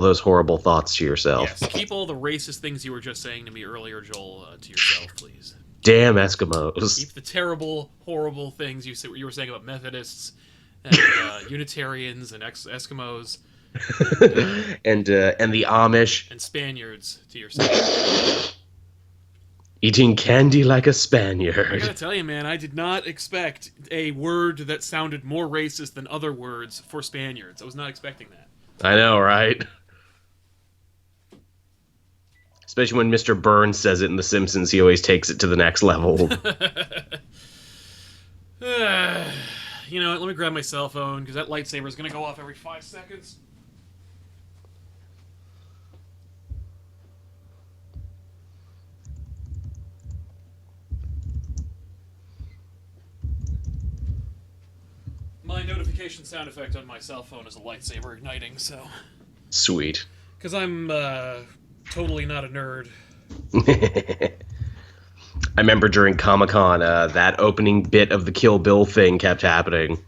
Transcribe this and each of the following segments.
those horrible thoughts to yourself. Yes, keep all the racist things you were just saying to me earlier, Joel, to yourself, please. Damn Eskimos. Keep the terrible, horrible things you were saying about Methodists and Unitarians and Eskimos And the Amish and Spaniards to yourself. eating candy like a I Spaniard. gotta tell you, man, I did not expect a word that sounded more racist than other words for Spaniards. I was not expecting that. I know, right? Especially when Mr. Burns says it in The Simpsons, he always takes it to the next level. You know what? Let me grab my cell phone because that lightsaber is gonna go off every 5 seconds. My notification sound effect on my cell phone is a lightsaber igniting, so. Sweet. Because I'm totally not a nerd. I remember during Comic-Con, that opening bit of the Kill Bill thing kept happening.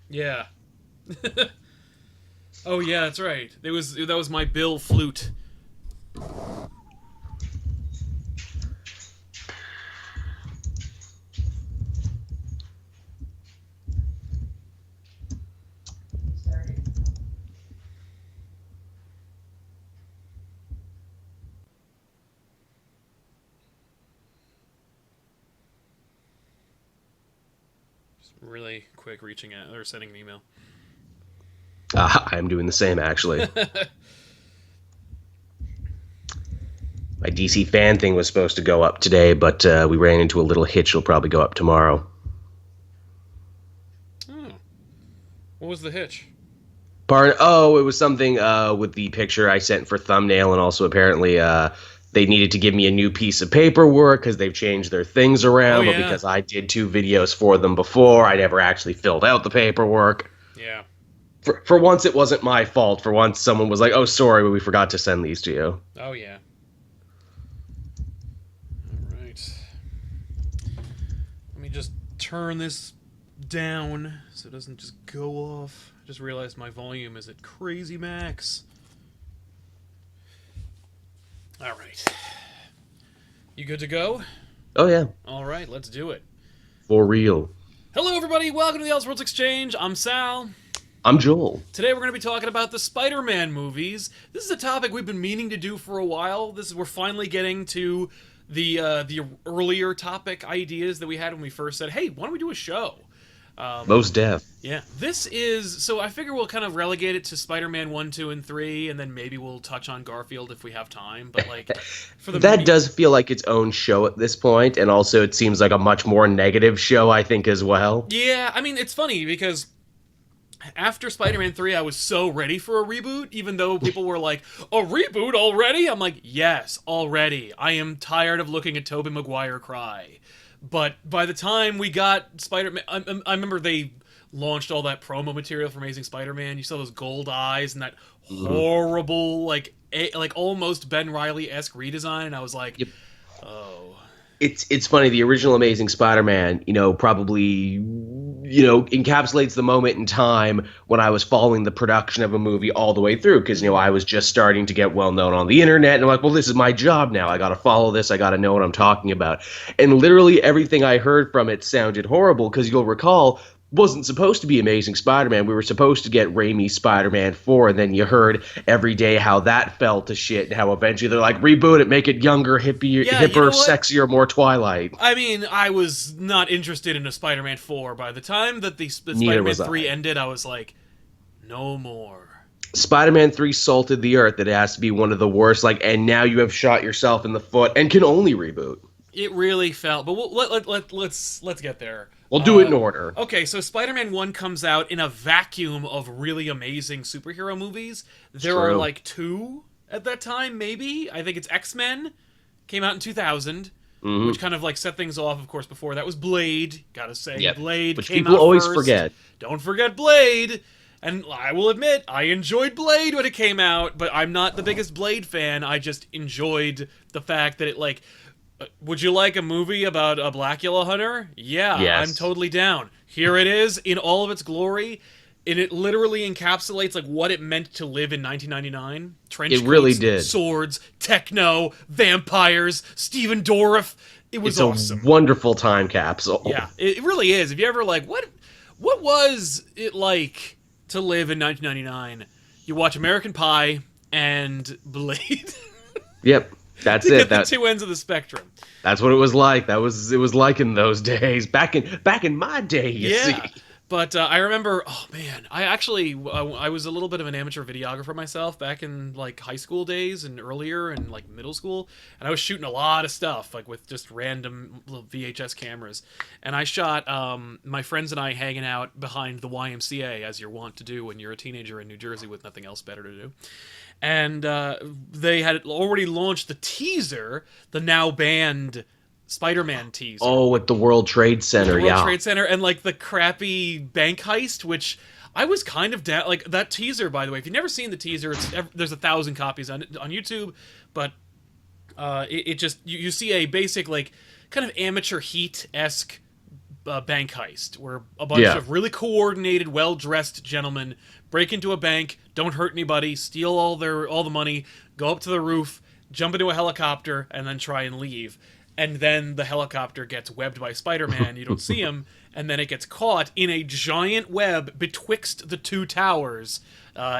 Yeah. Oh yeah, that's right. That was my Bill flute. Just really quick reaching out or sending an email. I'm doing the same, actually. My DC fan thing was supposed to go up today, but we ran into a little hitch. It'll probably go up tomorrow. Oh. What was the hitch? Oh, it was something with the picture I sent for thumbnail, and also apparently they needed to give me a new piece of paperwork because they've changed their things around. Oh, yeah. But because I did 2 videos for them before, I never actually filled out the paperwork. Yeah. For once, it wasn't my fault. For once, someone was like, "Oh, sorry, but we forgot to send these to you." Oh yeah. All right. Let me just turn this down so it doesn't just go off. I just realized my volume is at crazy max. All right. You good to go? Oh yeah, All right, let's do it. for real. Hello, everybody. Welcome to the Elseworlds Exchange. I'm Sal. I'm Joel. Today we're going to be talking about the Spider-Man movies. This is a topic we've been meaning to do for a while. We're finally getting to the earlier topic ideas that we had when we first said, "Hey, why don't we do a show?" Most deaf. Yeah, so I figure we'll kind of relegate it to Spider-Man 1, 2, and 3, and then maybe we'll touch on Garfield if we have time. But like, for the That does feel like its own show at this point, and also it seems like a much more negative show, I think, as well. Yeah, I mean, it's funny because after Spider-Man 3, I was so ready for a reboot, even though people were like, a reboot already? I'm like, yes, already. I am tired of looking at Tobey Maguire cry. But by the time we got Spider-Man, I remember they launched all that promo material for Amazing Spider-Man. You saw those gold eyes and that horrible, like almost Ben Reilly-esque redesign, and I was like, Yep. oh. It's funny, the original Amazing Spider-Man, probably, encapsulates the moment in time when I was following the production of a movie all the way through, because, I was just starting to get well known on the internet, and I'm like, well, this is my job now. I gotta follow this. I gotta know what I'm talking about. And literally everything I heard from it sounded horrible, because you'll recall, wasn't supposed to be Amazing Spider-Man. We were supposed to get Raimi's Spider-Man 4, and then you heard every day how that fell to shit, and how eventually they're like, reboot it, make it younger, hipper, sexier, more Twilight. I mean, I was not interested in a Spider-Man 4. By the time that the Neither Spider-Man was 3 I. ended, I was like, no more. Spider-Man 3 salted the earth. That it has to be one of the worst, and now you have shot yourself in the foot and can only reboot. It really felt, but let's get there. We'll do it in order. Okay, so Spider-Man 1 comes out in a vacuum of really amazing superhero movies. There are True. like 2 at that time, maybe. I think it's X-Men, came out in 2000, which kind of like set things off. Of course, before that was Blade. Gotta say, Yep. Blade Which came people out always first. forget. Don't forget Blade. And I will admit, I enjoyed Blade when it came out, but I'm not the biggest Blade fan. I just enjoyed the fact that it, like, would you like a movie about a Blackula hunter? Yeah, Yes. I'm totally down. Here it is in all of its glory. And it literally encapsulates like what it meant to live in 1999. Trench It coats, really did. swords, techno, vampires, Steven Dorff. It was It's a awesome. wonderful time capsule. Yeah, it really is. If you ever like, what was it like to live in 1999? You watch American Pie and Blade. Yep. That's To it. get the two ends of the spectrum. That's what it was like. It was like in those days. Back in my day, you see. But I remember, oh man, I was a little bit of an amateur videographer myself back in like high school days and earlier and like middle school, and I was shooting a lot of stuff like with just random little VHS cameras, and I shot my friends and I hanging out behind the YMCA as you're wont to do when you're a teenager in New Jersey with nothing else better to do. And they had already launched the teaser, the now banned Spider-Man teaser. Oh, at the World Trade Center, World Trade Center, and like the crappy bank heist, which I was kind of down. Like that teaser, by the way, if you've never seen the teaser, there's 1,000 copies on YouTube, but it just you see a basic like kind of amateur Heat-esque bank heist where a bunch of really coordinated, well-dressed gentlemen break into a bank, don't hurt anybody, steal all the money, go up to the roof, jump into a helicopter, and then try and leave. And then the helicopter gets webbed by Spider-Man, you don't see him, and then it gets caught in a giant web betwixt the two towers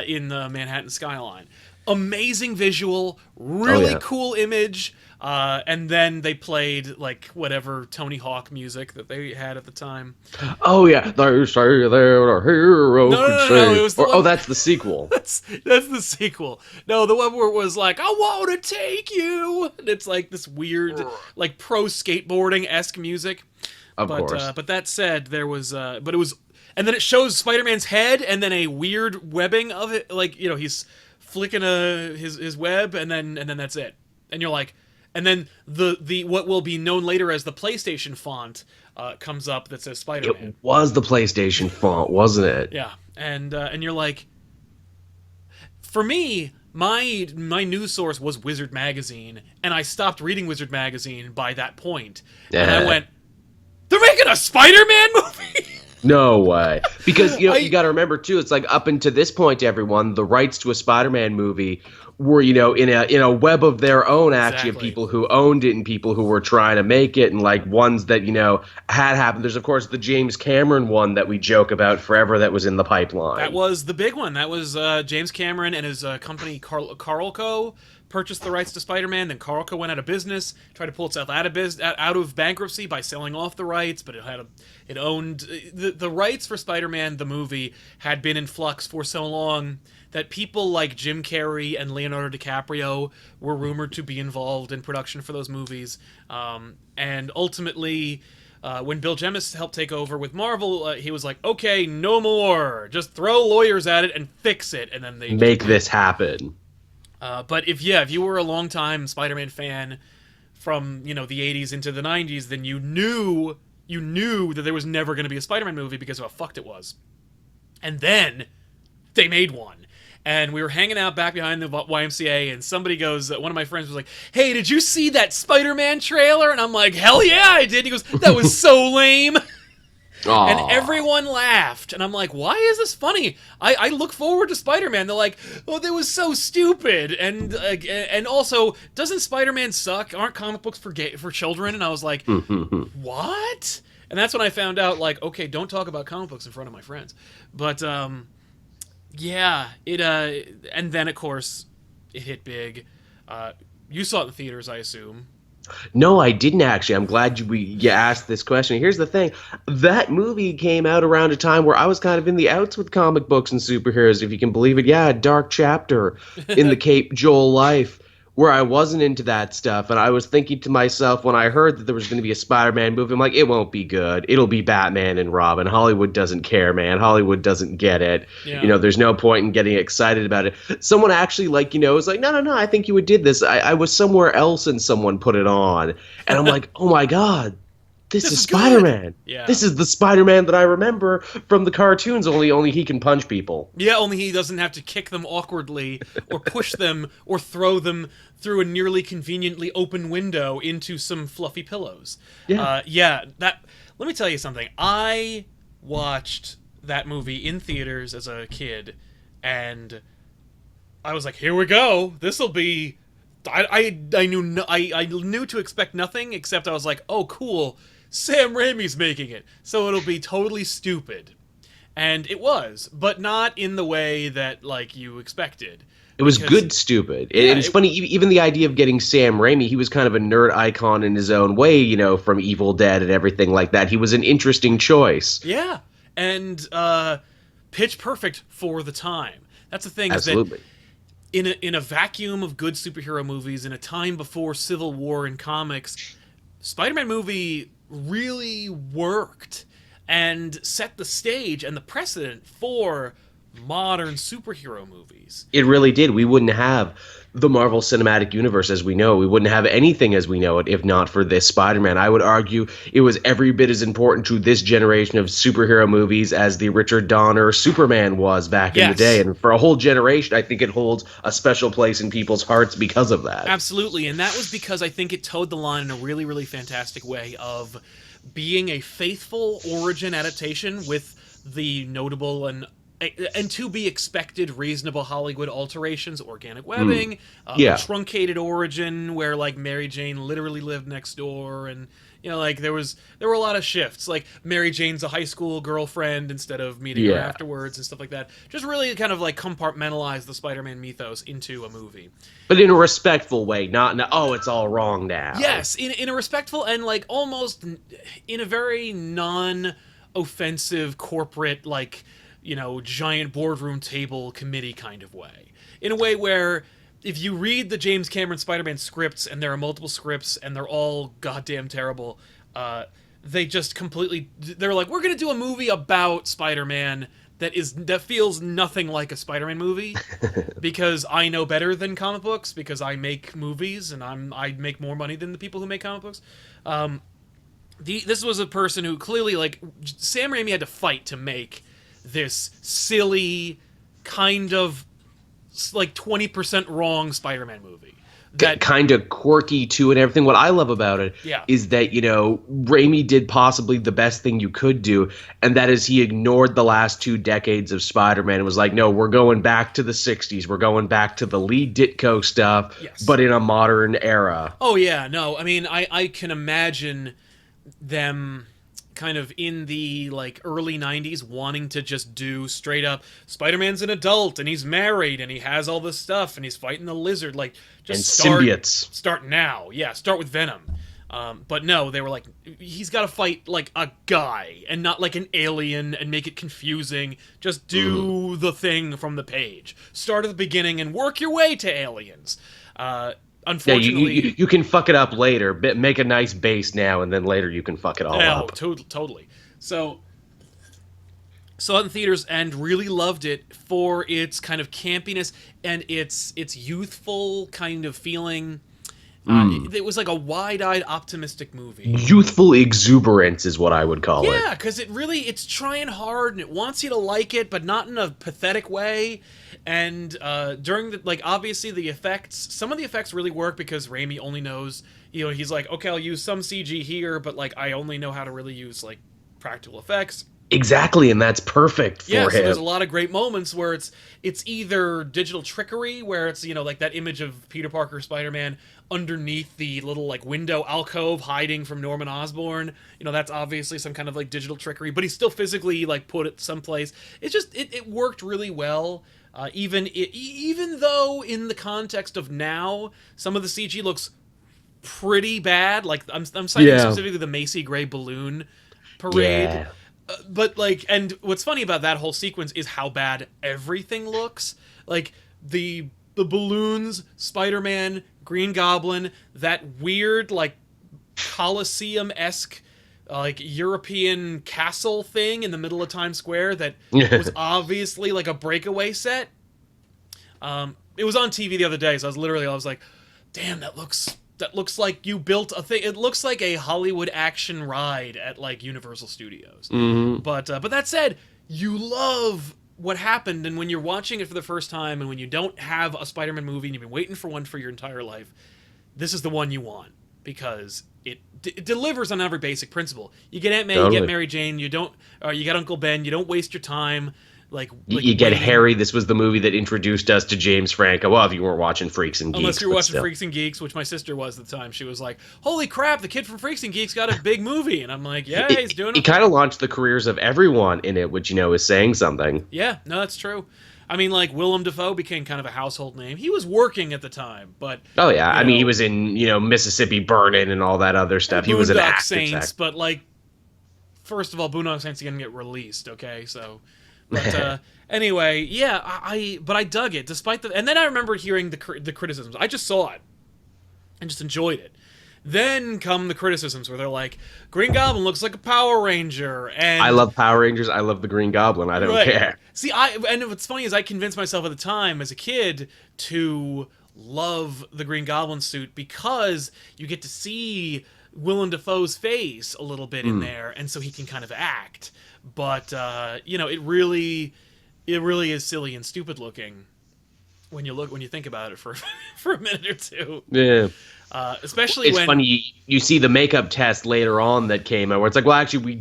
in the Manhattan skyline. Amazing visual, really cool image, and then they played, like, whatever Tony Hawk music that they had at the time. Oh, yeah. They say they're a hero. No, it was the one... that's the sequel. That's the sequel. No, the one where it was like, I want to take you! And it's like this weird, like, pro skateboarding-esque music. Of course. But that said, there was, but it was, and then it shows Spider-Man's head, and then a weird webbing of it, like, you know, he's flicking his web, and then that's it. And you're like, and then the what will be known later as the PlayStation font comes up that says Spider-Man. It was the PlayStation font, wasn't it? Yeah, and you're like, for me, my news source was Wizard Magazine, and I stopped reading Wizard Magazine by that point. Yeah. And I went, they're making a Spider-Man movie? No way. Because, you know, you got to remember, too, it's like up until this point, everyone, the rights to a Spider-Man movie were, you know, in a web of their own, actually, of people who owned it and people who were trying to make it, and, like, ones that, you know, had happened. There's, of course, the James Cameron one that we joke about forever that was in the pipeline. That was the big one. That was James Cameron and his company, Carlco, purchased the rights to Spider-Man. Then Carlco went out of business, tried to pull itself out of bankruptcy by selling off the rights, but it owned the rights for Spider-Man the movie had been in flux for so long that people like Jim Carrey and Leonardo DiCaprio were rumored to be involved in production for those movies, and ultimately when Bill Jemas helped take over with Marvel, he was like, okay, no more, just throw lawyers at it and fix it, and then they make this happen. But if you were a longtime Spider-Man fan from, you know, the 80s into the 90s, then you knew that there was never going to be a Spider-Man movie because of how fucked it was. And then they made one. And we were hanging out back behind the YMCA, and somebody goes, one of my friends was like, hey, did you see that Spider-Man trailer? And I'm like, hell yeah, I did. He goes, that was so lame. Aww. And everyone laughed, and I'm like, why is this funny? I look forward to Spider-Man. They're like, oh, that was so stupid, and also, doesn't Spider-Man suck? Aren't comic books for children? And I was like, what? And that's when I found out, like, okay, don't talk about comic books in front of my friends. But yeah, and then of course it hit big. You saw it in the theaters, I assume. No, I didn't actually. I'm glad you asked this question. Here's the thing. That movie came out around a time where I was kind of in the outs with comic books and superheroes, if you can believe it. Yeah, a dark chapter in the Cape Joel life where I wasn't into that stuff. And I was thinking to myself when I heard that there was going to be a Spider-Man movie, I'm like, it won't be good. It'll be Batman and Robin. Hollywood doesn't care, man. Hollywood doesn't get it. Yeah. You know, there's no point in getting excited about it. Someone actually, like, you know, was like, no, I think you would did this. I was somewhere else and someone put it on. And I'm like, oh my God. This is Spider-Man. Yeah. This is the Spider-Man that I remember from the cartoons, only he can punch people. Yeah, only he doesn't have to kick them awkwardly or push them or throw them through a nearly conveniently open window into some fluffy pillows. Yeah. Let me tell you something. I watched that movie in theaters as a kid, and I was like, here we go. This'll be. I knew to expect nothing, except I was like, oh cool, Sam Raimi's making it, so it'll be totally stupid. And it was, but not in the way that like you expected. It was Because good stupid. yeah, And it's funny, even the idea of getting Sam Raimi, he was kind of a nerd icon in his own way, from Evil Dead and everything like that. He was an interesting choice. yeah, and pitch perfect for the time. That's the thing, is that Absolutely. in a vacuum of good superhero movies, in a time before Civil War in comics, Spider-Man movie really worked and set the stage and the precedent for modern superhero movies. It really did. We wouldn't have the Marvel Cinematic Universe as we know. We wouldn't have anything as we know it if not for this Spider-Man. I would argue it was every bit as important to this generation of superhero movies as the Richard Donner Superman was back in the Yes. day. And for a whole generation, I think it holds a special place in people's hearts because of that. Absolutely, and that was because I think it towed the line in a really, really fantastic way of being a faithful origin adaptation with the notable and to be expected reasonable Hollywood alterations, organic webbing, Yeah. a truncated origin where like Mary Jane literally lived next door, and like there were a lot of shifts, like Mary Jane's a high school girlfriend instead of meeting her Yeah. afterwards and stuff like that. Just really kind of like compartmentalize the Spider-Man mythos into a movie. But in a respectful way, not, oh, it's all wrong now. Yes, in a respectful and like almost in a very non-offensive corporate, like, giant boardroom table committee kind of way. In a way where if you read the James Cameron Spider-Man scripts, and there are multiple scripts and they're all goddamn terrible, they just completely, they're like, we're gonna do a movie about Spider-Man that feels nothing like a Spider-Man movie, because I know better than comic books, because I make movies and I make more money than the people who make comic books. This was a person who clearly, like, Sam Raimi had to fight to make this silly, kind of like 20% wrong Spider-Man movie. That kind of quirky too and everything. What I love about it Yeah. is that, Raimi did possibly the best thing you could do, and that is he ignored the last 2 decades of Spider-Man and was like, no, we're going back to the 60s. We're going back to the Lee Ditko stuff, Yes. but in a modern era. Oh yeah, no, I mean, I can imagine them kind of in the like early 90s wanting to just do straight up Spider-Man's an adult and he's married and he has all this stuff and he's fighting the lizard, like, just And symbiotes. start now. Yeah, start with Venom. But no, they were like, he's got to fight like a guy and not like an alien and make it confusing. Just do the thing from the page. Start at the beginning and work your way to aliens. Yeah, Unfortunately, you can fuck it up later. Make a nice base now, and then later you can fuck it all no, up. totally. So, saw it in theaters and really loved it for its kind of campiness and its youthful kind of feeling. It was like a wide-eyed, optimistic movie. Youthful exuberance is what I would call it. Yeah, because it's trying hard and it wants you to like it, but not in a pathetic way. And during the, like, obviously the effects, some of the effects really work because Raimi only knows, he's like, okay, I'll use some CG here, but like I only know how to really use like practical effects. Exactly, and that's perfect for Yeah, so him. there's a lot of great moments where it's either digital trickery, where it's, like that image of Peter Parker Spider-Man underneath the little like window alcove hiding from Norman Osborn. That's obviously some kind of like digital trickery, but he's still physically like put it someplace. It's just it worked really well. Even though in the context of now, some of the CG looks pretty bad. Like I'm citing specifically the Macy Gray balloon parade. Yeah. But like, and what's funny about that whole sequence is how bad everything looks. Like the balloons, Spider-Man, Green Goblin, that weird like Colosseum-esque like European castle thing in the middle of Times Square that was obviously like a breakaway set. It was on TV the other day, so I was like, damn, that looks like you built a thing. It looks like a Hollywood action ride at like Universal Studios. Mm-hmm. But that said, you love what happened, and when you're watching it for the first time, and when you don't have a Spider-Man movie and you've been waiting for one for your entire life, this is the one you want, because it delivers on every basic principle. You get Aunt May, you get Totally. Mary Jane, you don't, you got Uncle Ben. You don't waste your time like You get waiting. Harry. This was the movie that introduced us to James Franco. Well, if you weren't watching Freaks and Unless Geeks, you're but watching still. Freaks and Geeks, which my sister was at the time. She was like, "Holy crap, the kid from Freaks and Geeks got a big movie," and I'm like, "Yeah, he's doing It okay." kind of launched the careers of everyone in it, which is saying something. Yeah, no, that's true. I mean, like Willem Dafoe became kind of a household name. He was working at the time, but Oh yeah, you I mean he know, was in Mississippi Burning and all that other stuff. He was an Boondock actor. Saints. But like, first of all, Boondock Saints didn't get released. Okay, so, but anyway, yeah, but I dug it despite the. And then I remember hearing the criticisms. I just saw it and just enjoyed it. Then come the criticisms where they're like, Green Goblin looks like a Power Ranger, and I love Power Rangers. I love the Green Goblin. I don't right. care. See, and what's funny is I convinced myself at the time as a kid to love the Green Goblin suit because you get to see Willem Dafoe's face a little bit in there, and so he can kind of act. But it really is silly and stupid looking when you think about it for for a minute or two. Yeah. Especially It's when funny, you see the makeup test later on that came out where it's like, well, actually,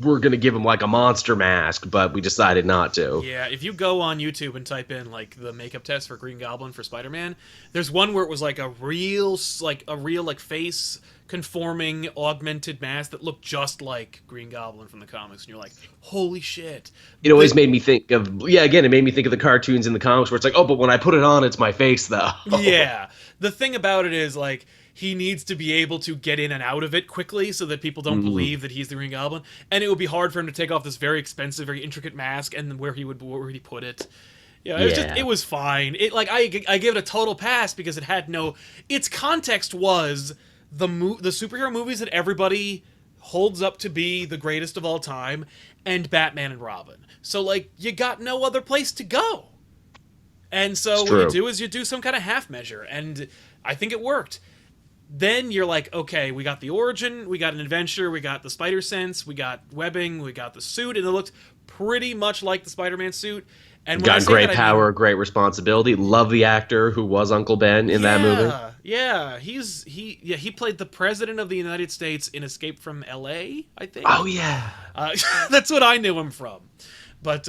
we're going to give him like a monster mask, but we decided not to. Yeah, if you go on YouTube and type in like the makeup test for Green Goblin for Spider-Man, there's one where it was like a real face conforming augmented mask that looked just like Green Goblin from the comics, and you're like, holy shit. It always made me think of, it made me think of the cartoons in the comics where it's like, oh, but when I put it on, it's my face, though. Yeah. The thing about it is, like, he needs to be able to get in and out of it quickly so that people don't believe that he's the Green Goblin. And it would be hard for him to take off this very expensive, very intricate mask and where he put it. Yeah, it was fine. I give it a total pass because it had its context was the superhero movies that everybody holds up to be the greatest of all time and Batman and Robin. So, like, you got no other place to go. And so what you do is you do some kind of half measure, and I think it worked. Then you're like, okay, we got the origin, we got an adventure, we got the spider sense, we got webbing, we got the suit, and it looked pretty much like the Spider-Man suit. And got great power, great responsibility. Love the actor who was Uncle Ben in that movie. Yeah, he played the president of the United States in Escape from L.A., I think. Oh yeah, that's what I knew him from. But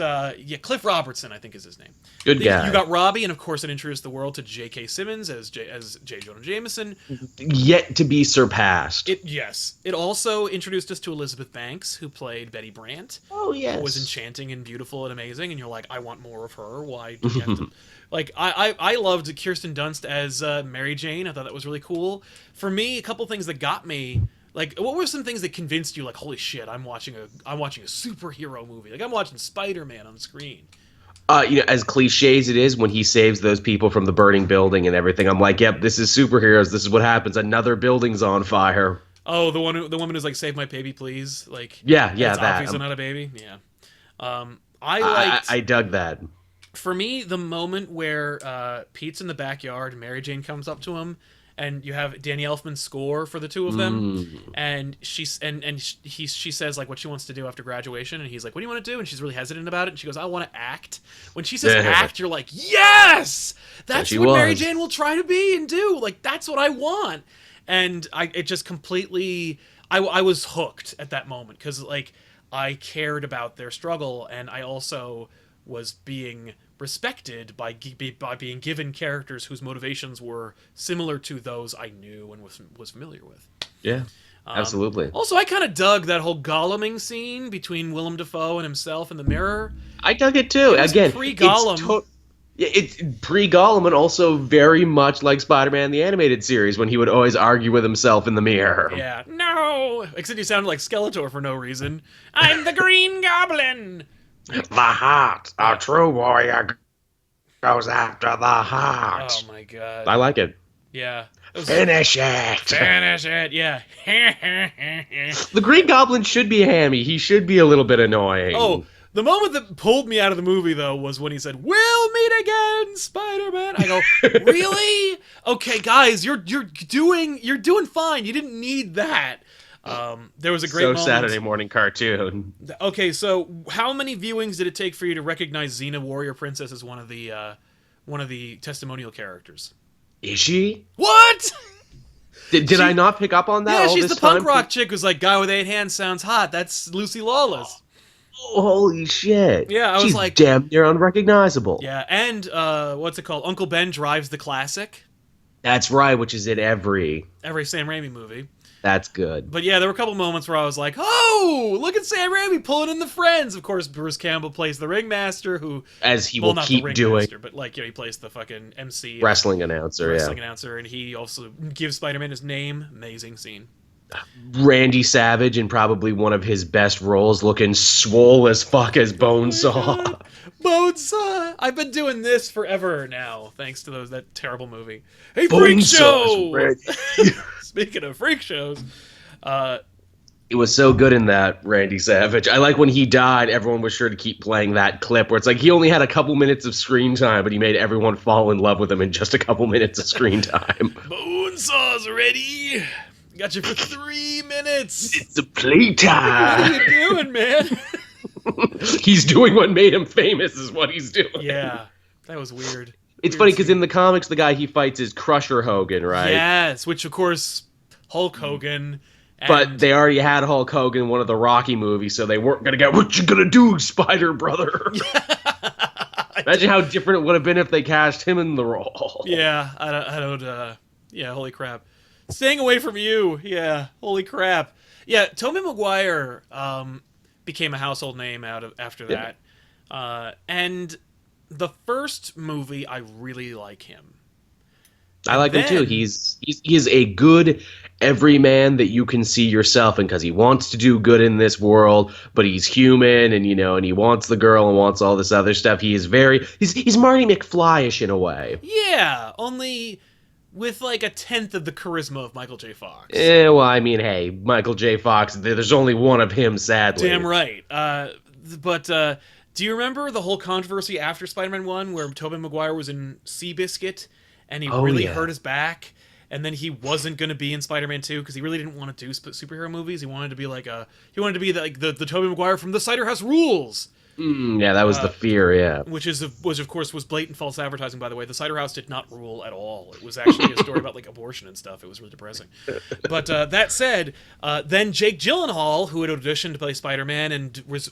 Cliff Robertson, I think is his name. Good guy. You got Robbie, and of course it introduced the world to J.K. Simmons as J. Jonah Jameson. Yet to be surpassed. It also introduced us to Elizabeth Banks, who played Betty Brant. Oh, yes. Who was enchanting and beautiful and amazing, and you're like, I want more of her. Why do you have to... Like, I loved Kirsten Dunst as Mary Jane. I thought that was really cool. For me, a couple things that got me... Like, what were some things that convinced you, like, holy shit, I'm watching a superhero movie. Like, I'm watching Spider-Man on screen. As cliche as it is, when he saves those people from the burning building and everything, I'm like, yep, this is superheroes. This is what happens. Another building's on fire. Oh, the woman who's like, "Save my baby, please." Like, yeah, it's that. obviously not a baby. Yeah. I dug that. For me, the moment where Pete's in the backyard, Mary Jane comes up to him, and you have Danny Elfman's score for the two of them, and she says like what she wants to do after graduation, and he's like, "What do you want to do?" And she's really hesitant about it, and she goes, "I want to act." When she says act, you're like, "Yes, that's what Mary Jane will try to be and do. Like, that's what I want." And it just completely, I was hooked at that moment because like I cared about their struggle, and I also was being respected by being given characters whose motivations were similar to those I knew and was familiar with. Yeah, absolutely. Also, I kind of dug that whole Golluming scene between Willem Dafoe and himself in the mirror. I dug it too. Again, pre-Gollum. It's pre-Gollum and also very much like Spider-Man the Animated Series when he would always argue with himself in the mirror. Yeah, no! Except he sounded like Skeletor for no reason. I'm the Green Goblin! The heart, a true warrior goes after the heart. Oh my god. I like it. Yeah. Finish it! Finish it, yeah. The Green Goblin should be hammy. He should be a little bit annoying. Oh, the moment that pulled me out of the movie, though, was when he said, "We'll meet again, Spider-Man." I go, really? Okay, guys, you're doing fine. You didn't need that. There was a great moment. Saturday morning cartoon. Okay, so how many viewings did it take for you to recognize Xena Warrior Princess as one of the testimonial characters? Is she? What? Did I not pick up on that? Yeah, all she's this the punk time? rock chick who's like, guy with 8 hands sounds hot. That's Lucy Lawless. Oh, holy shit! Yeah, I was She's like, damn near unrecognizable. yeah, and what's it called? Uncle Ben Drives the Classic. That's right, which is in every. Every Sam Raimi movie. That's good. But yeah, there were a couple moments where I was like, oh, look at Sam Raimi pulling in the friends. Of course, Bruce Campbell plays the ringmaster who... As he well, will not keep the doing. ringmaster, but like, you know, he plays the fucking MC. Wrestling announcer, Wrestling announcer, and he also gives Spider-Man his name. Amazing scene. Randy Savage in probably one of his best roles, looking swole as fuck as Bonesaw. Bonesaw! I've been doing this forever now, thanks to that terrible movie. Hey, Freak Show! Speaking of freak shows, it was so good in that, Randy Savage. I like when he died, everyone was sure to keep playing that clip where it's like he only had a couple minutes of screen time, but he made everyone fall in love with him in just a couple minutes of screen time. Bonesaw's ready! Got you for 3 minutes! It's a playtime! What are you doing, man? He's doing what made him famous is what he's doing. Yeah, that was weird. It's funny because in the comics, the guy he fights is Crusher Hogan, right? Yes, which of course, Hulk Hogan... But they already had Hulk Hogan in one of the Rocky movies, so they weren't going to get, what you gonna do, Spider Brother? Imagine how different it would have been if they cast him in the role. Yeah, I don't, yeah, holy crap. Staying away from you, yeah, holy crap. Yeah, Tobey Maguire became a household name after that. Yeah. And the first movie, I really like him. I like him too. He is a good everyman that you can see yourself in because he wants to do good in this world, but he's human and and he wants the girl and wants all this other stuff. He is he's Marty McFly-ish in a way. Yeah, only with like a tenth of the charisma of Michael J. Fox. Well, I mean, hey, Michael J. Fox, there's only one of him, sadly. Damn right. But do you remember the whole controversy after Spider-Man 1 where Tobey Maguire was in Seabiscuit and he really hurt his back? And then he wasn't going to be in Spider-Man 2 because he really didn't want to do superhero movies. He wanted to be like the Tobey Maguire from The Cider House Rules. Yeah, that was the fear, yeah. Which of course was blatant false advertising, by the way. The Cider House did not rule at all. It was actually a story about like abortion and stuff. It was really depressing. But that said, then Jake Gyllenhaal, who had auditioned to play Spider-Man and was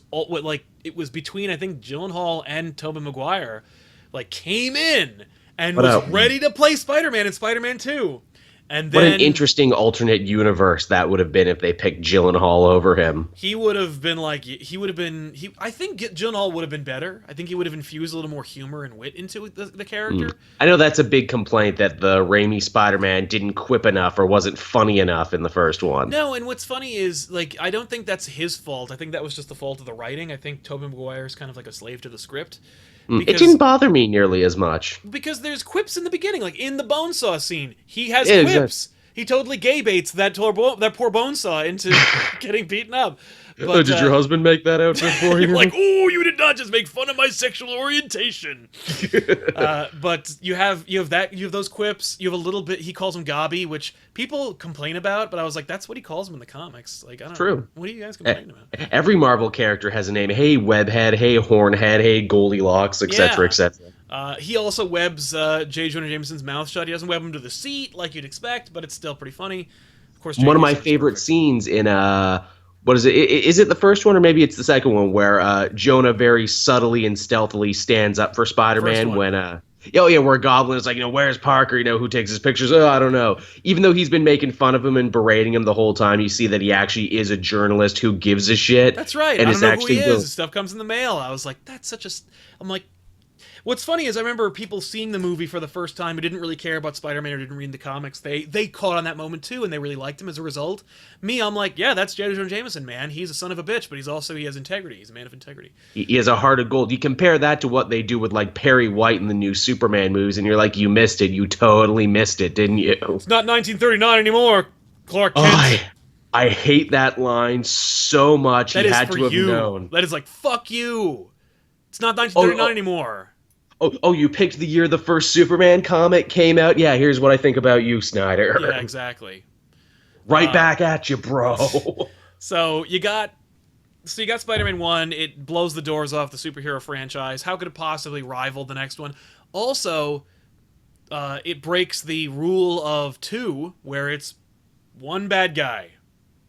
it was between I think Gyllenhaal and Tobey Maguire, like came in and was ready to play Spider-Man in Spider-Man 2. And then, what an interesting alternate universe that would have been if they picked Gyllenhaal over him. He would have been I think Gyllenhaal would have been better. I think he would have infused a little more humor and wit into the character. I know that's a big complaint that the Raimi Spider-Man didn't quip enough or wasn't funny enough in the first one. No, and what's funny is, like, I don't think that's his fault. I think that was just the fault of the writing. I think Tobey Maguire is kind of like a slave to the script. It didn't bother me nearly as much. Because there's quips in the beginning, like in the Bonesaw scene. He has quips. Exactly. He totally gay baits that poor Bonesaw into getting beaten up. But, did your husband make that outfit for you? Like, oh, you did not just make fun of my sexual orientation. But you have those quips. You have a little bit. He calls him Gobby, which people complain about, but I was like, that's what he calls him in the comics. Like, I don't know. What are you guys complaining about? Every Marvel character has a name. Hey, Webhead. Hey, Hornhead. Hey, Goldilocks, etc., etc. He also webs J. Jonah Jameson's mouth shut. He doesn't web him to the seat like you'd expect, but it's still pretty funny. Of course, one of my favorite scenes in what is it? Is it the first one or maybe it's the second one where Jonah very subtly and stealthily stands up for Spider-Man when where Goblin is like, where's Parker? Who takes his pictures? Oh, I don't know. Even though he's been making fun of him and berating him the whole time, you see that he actually is a journalist who gives a shit. That's right. And I don't know who he is. His stuff comes in the mail. I was like, that's such a... I'm like... What's funny is I remember people seeing the movie for the first time who didn't really care about Spider-Man or didn't read the comics. They caught on that moment too, and they really liked him as a result. Me, I'm like, yeah, that's J. Jonah Jameson, man. He's a son of a bitch, but he has integrity. He's a man of integrity. He has a heart of gold. You compare that to what they do with like Perry White in the new Superman movies, and you're like, you missed it. You totally missed it, didn't you? It's not 1939 anymore, Clark Kent. I hate that line so much. That he is had for to have you. known. That is like, fuck you. It's not 1939 anymore. Oh, you picked the year the first Superman comic came out? Yeah, here's what I think about you, Snyder. Yeah, exactly. Right back at you, bro. So you got Spider-Man 1. It blows the doors off the superhero franchise. How could it possibly rival the next one? Also, it breaks the rule of two, where it's one bad guy.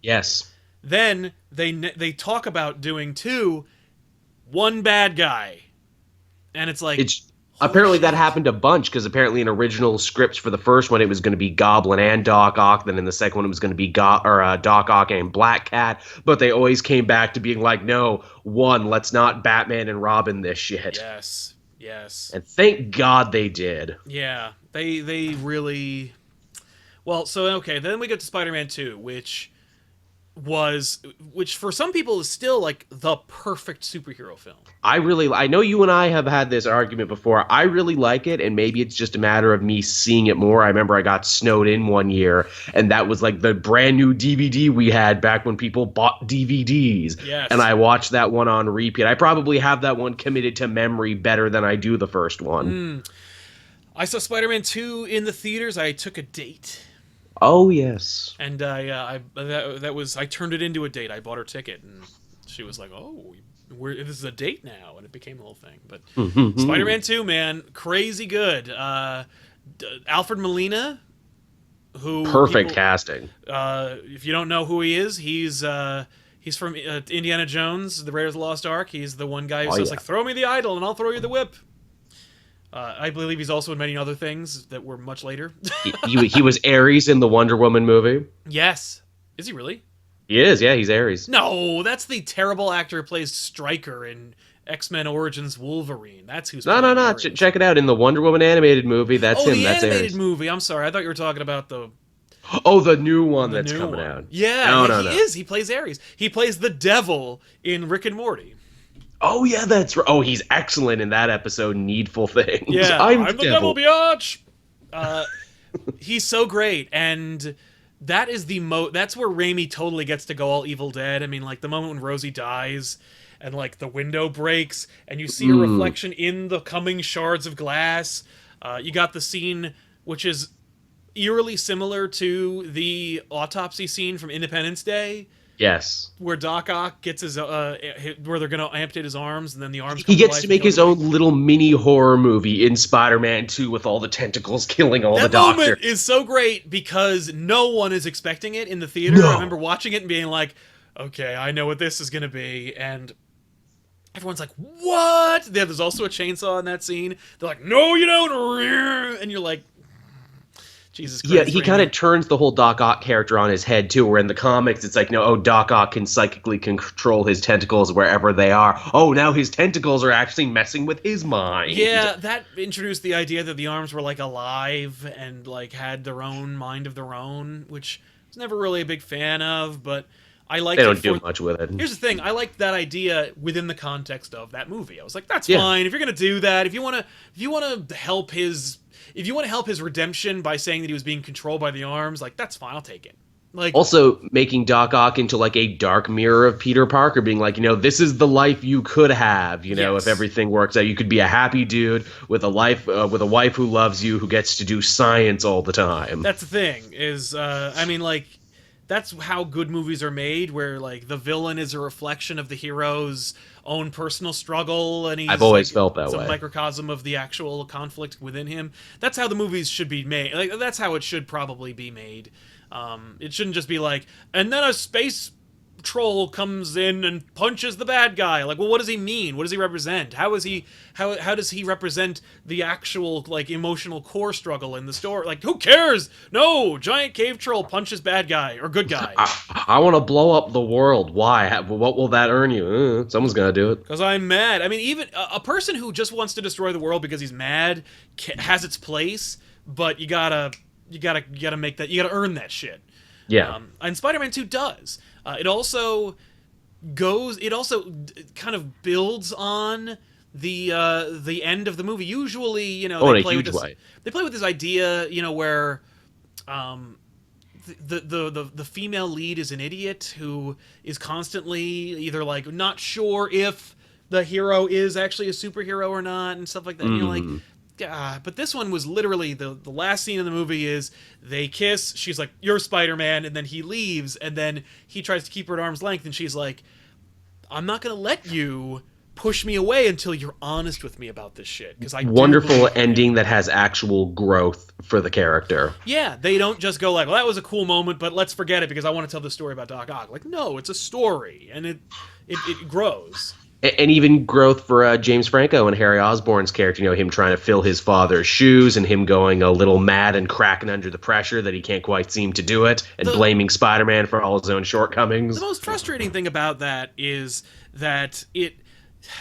Yes. Then they talk about doing two, one bad guy, and it's like, It's holy apparently that shit. happened a bunch because apparently in original scripts for the first one it was going to be Goblin and Doc Ock. Then in the second one it was going to be Doc Ock and Black Cat. But they always came back to being like, no, one, let's not Batman and Robin this shit. Yes, yes, And thank God they did. yeah. They really well. So okay, then we get to Spider-Man 2, which for some people is still like the perfect superhero film. I know you and I have had this argument before. I really like it, and maybe it's just a matter of me seeing it more. I remember I got snowed in one year, and that was like the brand new DVD we had back when people bought DVDs. Yes. And I watched that one on repeat. I probably have that one committed to memory better than I do the first one. I saw Spider-Man 2 in the theaters. I took a date. Oh, yes. And I turned it into a date. I bought her ticket, and she was like, "Oh, this is a date now," and it became a whole thing. But Spider-Man 2, man, crazy good. Alfred Molina, who Perfect casting. if you don't know who he is, he's from Indiana Jones, The Raiders of the Lost Ark. He's the one guy who says like, "Throw me the idol, and I'll throw you the whip." I believe he's also in many other things that were much later. He was Ares in the Wonder Woman movie. Yes. Is he really? He is, yeah, he's Ares. No, that's the terrible actor who plays Stryker in X-Men Origins Wolverine. That's who's No, playing no, no. Ares. Check it out. In the Wonder Woman animated movie, that's him. The That's animated Ares. movie. I'm sorry. I thought you were talking about the Oh, the new one that's new coming one. out. Yeah, he is. He plays Ares. He plays the devil in Rick and Morty. Oh, yeah, that's right. Oh, he's excellent in that episode, Needful Things. Yeah, I'm the devil, biatch. He's so great, and that is that's where Raimi totally gets to go all Evil Dead. I mean, like the moment when Rosie dies, and like the window breaks, and you see a reflection in the coming shards of glass. You got the scene, which is eerily similar to the autopsy scene from Independence Day. Yes. Where Doc Ock gets his, where they're gonna amputate his arms, and then the arms. He gets to make his own little mini horror movie in Spider-Man 2 with all the tentacles killing all the doctors. That moment is so great because no one is expecting it in the theater. No. I remember watching it and being like, "Okay, I know what this is gonna be," and everyone's like, "What?" There's also a chainsaw in that scene. They're like, "No, you don't," and you're like, Jesus Christ. Yeah, he kind of turns the whole Doc Ock character on his head, too, where in the comics it's like, no, oh, Doc Ock can psychically control his tentacles wherever they are. Oh, now his tentacles are actually messing with his mind. Yeah, that introduced the idea that the arms were, like, alive and, like, had their own mind of their own, which I was never really a big fan of, but I liked it. They don't do much with it. Here's the thing, I liked that idea within the context of that movie. I was like, that's fine. If you're going to do that, if you want to help his redemption by saying that he was being controlled by the arms, like, that's fine, I'll take it. Like, also making Doc Ock into like a dark mirror of Peter Parker, being like, this is the life you could have, if everything works out. You could be a happy dude with a life, with a wife who loves you, who gets to do science all the time. That's the thing, is, that's how good movies are made, where, like, the villain is a reflection of the hero's own personal struggle, and I've always felt that way. It's a microcosm of the actual conflict within him. That's how the movies should be made. Like, that's how it should probably be made. It shouldn't just be like, and then a space troll comes in and punches the bad guy. Like, well, what does he mean? What does he represent? How does he represent the actual, like, emotional core struggle in the story? Like, who cares? No, giant cave troll punches bad guy or good guy. I want to blow up the world. Why? What will that earn you? Someone's gonna do it. Because I'm mad. I mean, even a person who just wants to destroy the world because he's mad has its place, but you gotta make that. You gotta earn that shit. Yeah. And Spider-Man 2 does. It also kind of builds on the end of the movie. Usually, they play with this idea, where the female lead is an idiot who is constantly either like not sure if the hero is actually a superhero or not and stuff like that. And you're like, but this one was literally the last scene in the movie is they kiss. She's like, "You're Spider-Man," and then he leaves, and then he tries to keep her at arm's length, and she's like, "I'm not gonna let you push me away until you're honest with me about this shit. Because I Wonderful ending that has actual growth for the character. Yeah, they don't just go like, well, that was a cool moment, but let's forget it because I want to tell the story about Doc Ock. Like, no, it's a story, and it grows. And even growth for James Franco and Harry Osborn's character, him trying to fill his father's shoes and him going a little mad and cracking under the pressure that he can't quite seem to do it, and blaming Spider-Man for all his own shortcomings. The most frustrating thing about that is that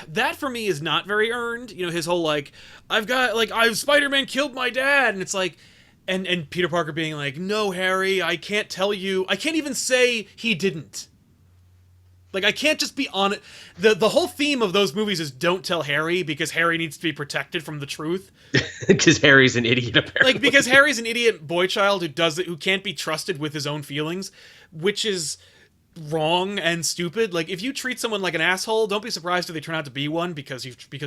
that for me is not very earned. His whole I've Spider-Man killed my dad, and it's like, and Peter Parker being like, no, Harry, I can't tell you, I can't even say he didn't. Like, I can't just be on it. The whole theme of those movies is don't tell Harry, because Harry needs to be protected from the truth. Because Harry's an idiot, apparently. Like, because Harry's an idiot boy child who can't be trusted with his own feelings, which is wrong and stupid. Like, if you treat someone like an asshole, don't be surprised if they turn out to be one because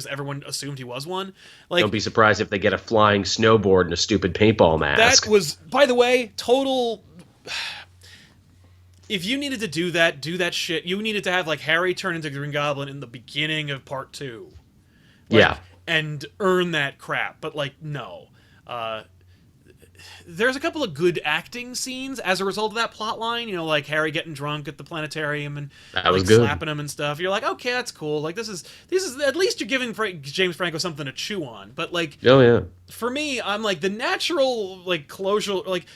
everyone assumed he was one. Like, don't be surprised if they get a flying snowboard and a stupid paintball mask. That was, by the way, total. If you needed to do that shit. You needed to have like Harry turn into Green Goblin in the beginning of Part 2. Yeah. And earn that crap. But like, no. There's a couple of good acting scenes as a result of that plot line. Like Harry getting drunk at the planetarium and that was good. Slapping him and stuff. You're like, okay, that's cool. Like, this is at least you're giving James Franco something to chew on. But like, oh yeah, for me, I'm like the natural like closure. Like,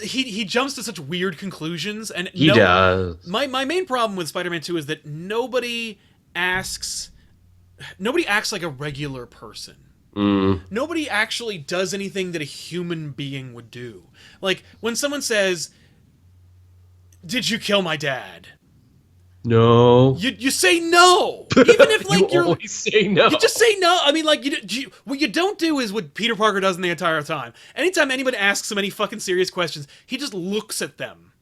he jumps to such weird conclusions, and he does. My main problem with Spider-Man 2 is that nobody acts like a regular person. Nobody actually does anything that a human being would do. Like, when someone says, "Did you kill my dad?" No. You say no. Even if like you always say no. You just say no. I mean, like, what you don't do is what Peter Parker does in the entire time. Anytime anybody asks him any fucking serious questions, he just looks at them.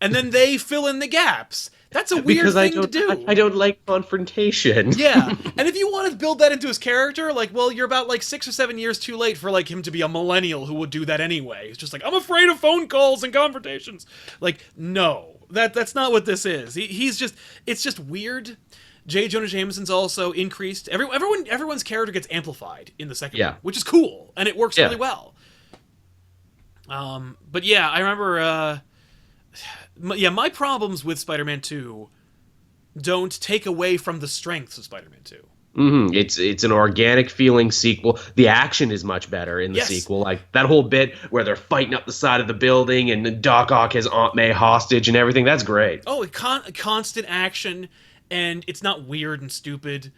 And then they fill in the gaps. That's a weird thing to do. I don't like confrontation. Yeah. And if you want to build that into his character, like, well, you're about like 6 or 7 years too late for like him to be a millennial who would do that anyway. It's just like, I'm afraid of phone calls and confrontations. Like, no. That's not what this is. It's just weird. J. Jonah Jameson's also increased. Everyone's character gets amplified in the second one, which is cool, and it works really well. But yeah, I remember. My problems with Spider-Man 2 don't take away from the strengths of Spider-Man 2. Mm-hmm. It's an organic feeling sequel. The action is much better in the sequel. Like that whole bit where they're fighting up the side of the building and Doc Ock has Aunt May hostage and everything. That's great. Oh, constant action, and it's not weird and stupid.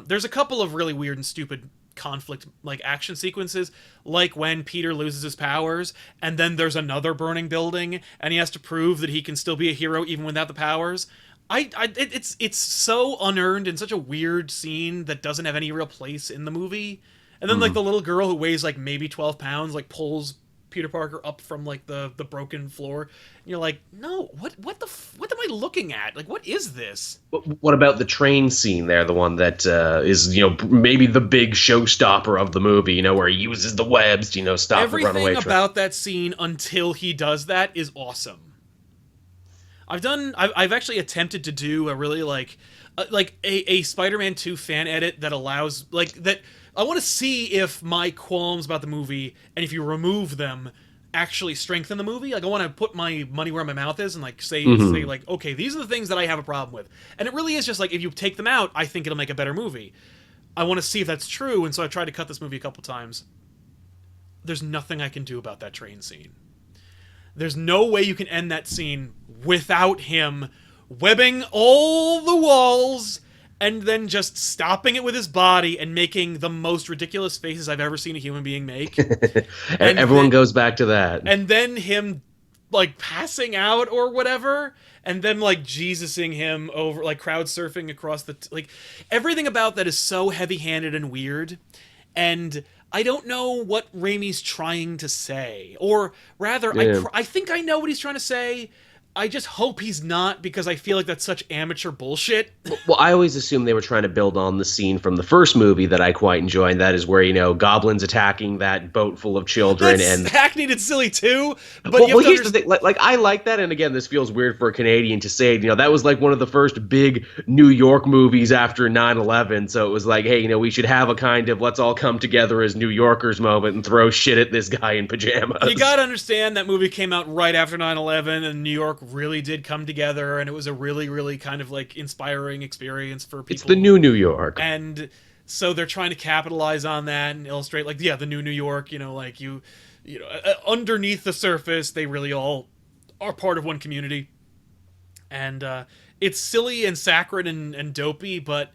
There's a couple of really weird and stupid conflict like action sequences, like when Peter loses his powers and then there's another burning building and he has to prove that he can still be a hero even without the powers. It's so unearned and such a weird scene that doesn't have any real place in the movie. And then like the little girl who weighs like maybe 12 pounds like pulls Peter Parker up from like the broken floor. And you're like, no, what am I looking at? Like, what is this? What about the train scene there? The one that is maybe the big showstopper of the movie. Where he uses the webs to stop the runaway train. Everything about that scene until he does that is awesome. I've actually attempted to do a really like a Spider-Man 2 fan edit that allows like that. I want to see if my qualms about the movie and if you remove them actually strengthen the movie. Like I want to put my money where my mouth is and like say like, okay, these are the things that I have a problem with. And it really is just like if you take them out, I think it'll make a better movie. I want to see if that's true, and so I tried to cut this movie a couple times. There's nothing I can do about that train scene. There's no way you can end that scene without him webbing all the walls and then just stopping it with his body and making the most ridiculous faces I've ever seen a human being make. And everyone goes back to that. And then him, like, passing out or whatever, and then, like, Jesusing him over, like, crowd surfing across the... like, everything about that is so heavy-handed and weird, and I don't know what Raimi's trying to say. Or, rather, I think I know what he's trying to say. I just hope he's not, because I feel like that's such amateur bullshit. Well, I always assumed they were trying to build on the scene from the first movie that I quite enjoy, and that is where, goblins attacking that boat full of children. That's And hackneyed and silly too, but well, you have to here's the thing. Like, I like that, and again, this feels weird for a Canadian to say. That was like one of the first big New York movies after 9/11. So it was like, hey, we should have a kind of let's all come together as New Yorkers moment and throw shit at this guy in pajamas. You gotta understand that movie came out right after 9/11, and New York really did come together, and it was a really, really kind of like inspiring experience for people. It's the new New York. And so they're trying to capitalize on that and illustrate, like, yeah, the new New York, underneath the surface, they really all are part of one community. And it's silly and saccharine and dopey, but